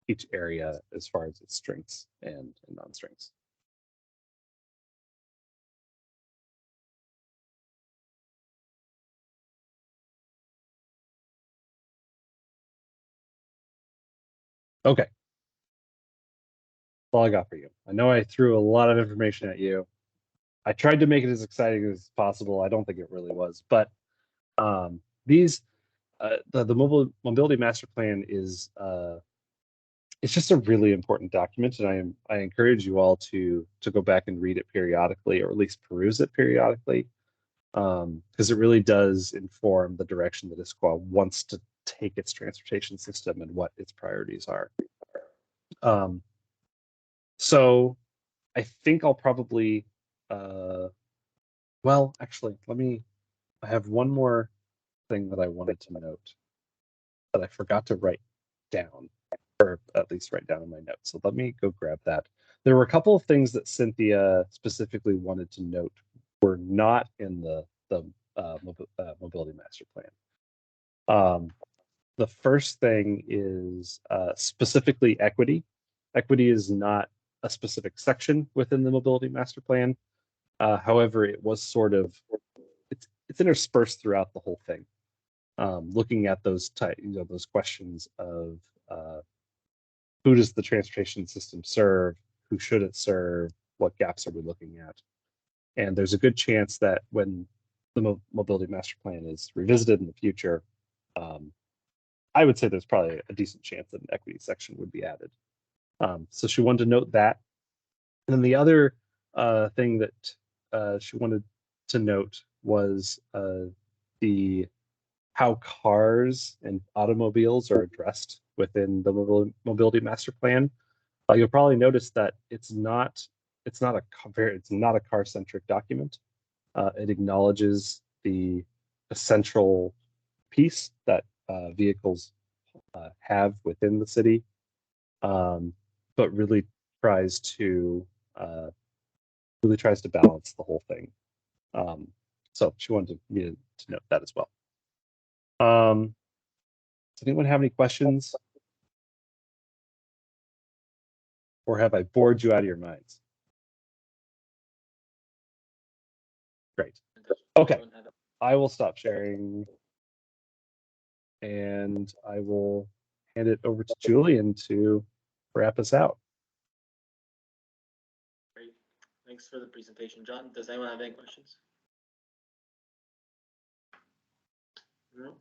each area as far as its strengths and non-strengths. Okay. That's all I got for you. I know I threw a lot of information at you. I tried to make it as exciting as possible. I don't think it really was, but the mobility master plan is it's just a really important document, and I encourage you all to go back and read it periodically, or at least peruse it periodically, because it really does inform the direction that Issaquah wants to take its transportation system and what its priorities are. So I think I'll probably, well, actually, I have one more thing that I wanted to note that I forgot to write down, or at least write down in my notes. So let me go grab that. There were a couple of things that Cynthia specifically wanted to note were not in the mobility master plan. The first thing is specifically equity. Equity is not a specific section within the mobility master plan. However, it was sort of it's interspersed throughout the whole thing. Looking at those those questions of who does the transportation system serve, who should it serve, what gaps are we looking at, and there's a good chance that when the mobility master plan is revisited in the future, I would say there's probably a decent chance that an equity section would be added. So she wanted to note that. And then the other thing that she wanted to note was how cars and automobiles are addressed within the mobility master plan. You'll probably notice that it's not a car-centric document. It acknowledges the essential piece that vehicles have within the city, but really tries to balance the whole thing. So she wanted me to note that as well. Does anyone have any questions? Or have I bored you out of your minds? Great. Okay, I will stop sharing. and I will hand it over to Julian to wrap us out. Great. Thanks for the presentation, John. Does anyone have any questions? No?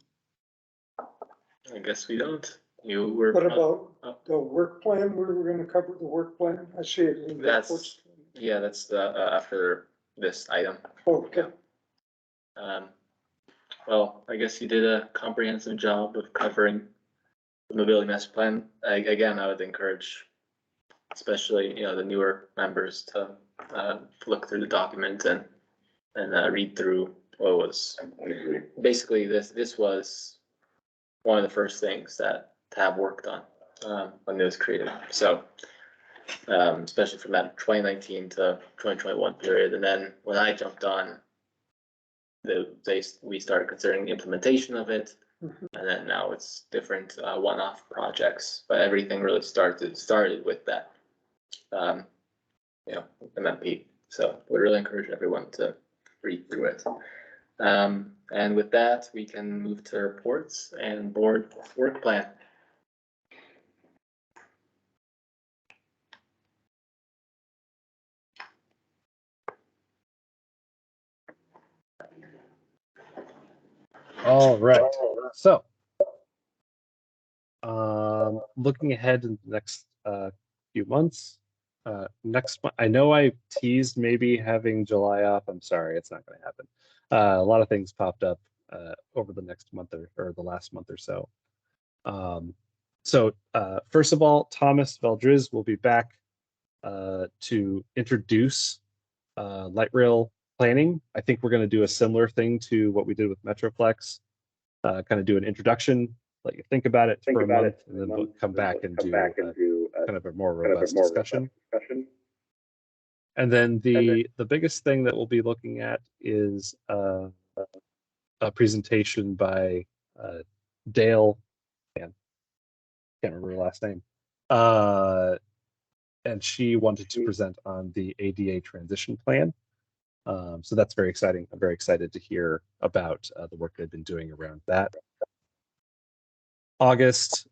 I guess we don't. You were. What about oh. the work plan? We were gonna cover the work plan. I see it in the reports. Yeah, that's the, after this item. Okay. Well, I guess you did a comprehensive job of covering the mobility master plan. Again, I would encourage, especially, the newer members to, look through the document and read through what was, basically, this was one of the first things that Tab worked on, when it was created. So, especially from that 2019 to 2021 period. And then when I jumped on, we started considering the implementation of it. And then now it's different one-off projects, but everything really started with that, MMP. So we really encourage everyone to read through it. And with that, we can move to reports and board work plan. All right. So, looking ahead in the next few months, next month, I know I teased maybe having July off. I'm sorry, it's not going to happen. A lot of things popped up over the next month or the last month or so. First of all, Thomas Veldriz will be back to introduce light rail planning. I think we're going to do a similar thing to what we did with Metroplex, kind of do an introduction, let you think about it for a month, and then we'll come back and do kind of a more robust discussion. And then the biggest thing that we'll be looking at is a presentation by Dale, can't remember her last name, and she wanted to present on the ADA transition plan. So that's very exciting. I'm very excited to hear about the work they've been doing around that. August,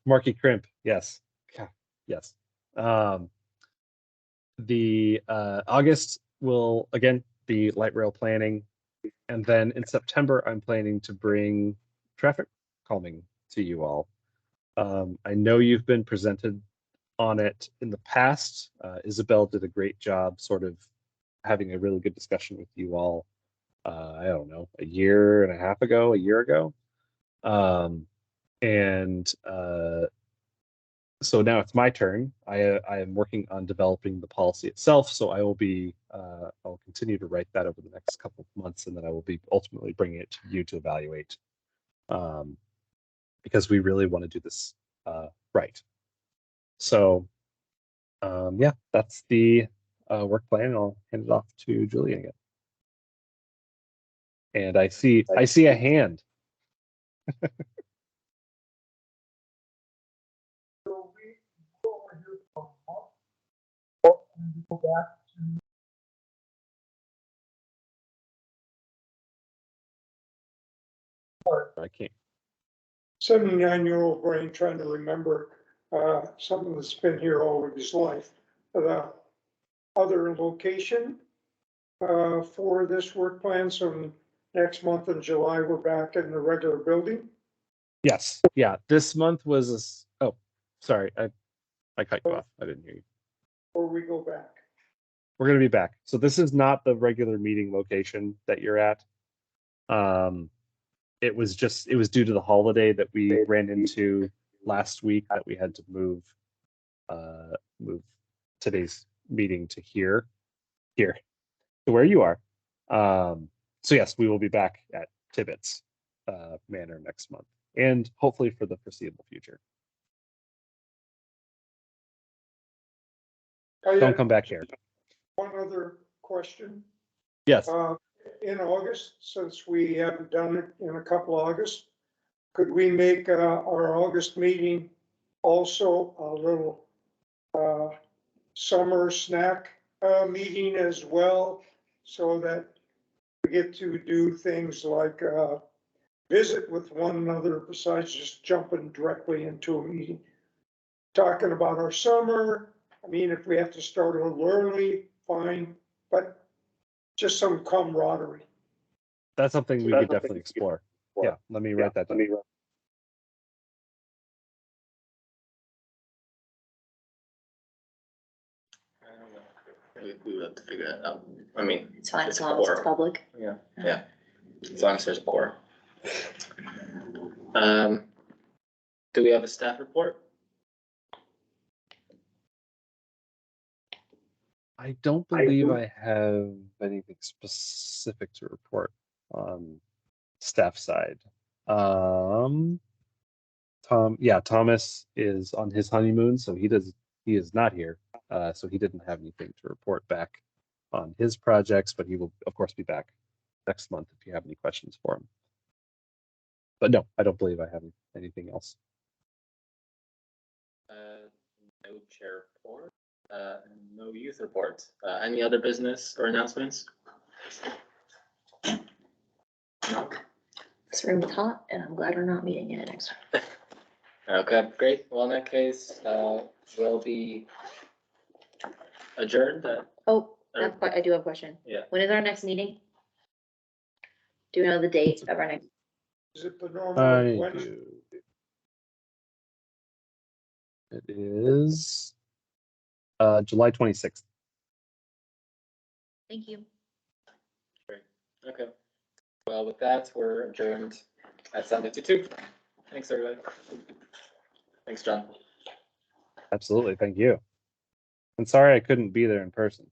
Marky Crimp, yes, yes. The August will again be light rail planning, and then in September I'm planning to bring traffic calming to you all. I know you've been presented on it in the past. Isabel did a great job sort of having a really good discussion with you all, I don't know, a year ago. So now it's my turn. I am working on developing the policy itself, so I will be, I'll continue to write that over the next couple of months, and then I will be ultimately bringing it to you to evaluate, because we really want to do this right. So yeah, that's the work plan. I'll hand it off to Julian again. And I see a hand. I can't. 79-year-old brain trying to remember something that's been here all of his life. The other location for this work plan, so next month in July, we're back in the regular building. Yes, yeah, this month was, oh, sorry, I cut you off. I didn't hear you. Or we go back. We're going to be back. So this is not the regular meeting location that you're at. It was due to the holiday that we ran into last week that we had to move today's meeting to here to where you are. So yes, we will be back at Tibbetts Manor next month, and hopefully for the foreseeable future. Don't come back here. One other question. Yes. In August, since we haven't done it in a couple of August, could we make our August meeting also a little summer snack meeting as well, so that we get to do things like visit with one another besides just jumping directly into a meeting. Talking about our summer, I mean, if we have to start a little early, fine, but just some camaraderie. That's something we could definitely explore. Yeah, let me write that down. I don't know. We would have to figure that out. I mean, It's fine, It's as long as it's core. public. yeah, as long as there's a core. Do we have a staff report? I don't believe I have anything specific to report on staff side. Thomas is on his honeymoon, so he is not here. So he didn't have anything to report back on his projects, but he will of course be back next month if you have any questions for him. But no, I don't believe I have anything else. No chair report, no youth report. Any other business or announcements? No? This room is hot and I'm glad we're not meeting in it next time. Okay, great. Well, in that case, we'll be adjourned. Oh, I do have a question. Yeah. When is our next meeting? Do you know the date of our next? Is it the normal I Wednesday? do. It is July 26th. Thank you. Okay. Well, with that, we're adjourned at 7:52. Thanks, everybody. Thanks, John. Absolutely, thank you. And sorry I couldn't be there in person.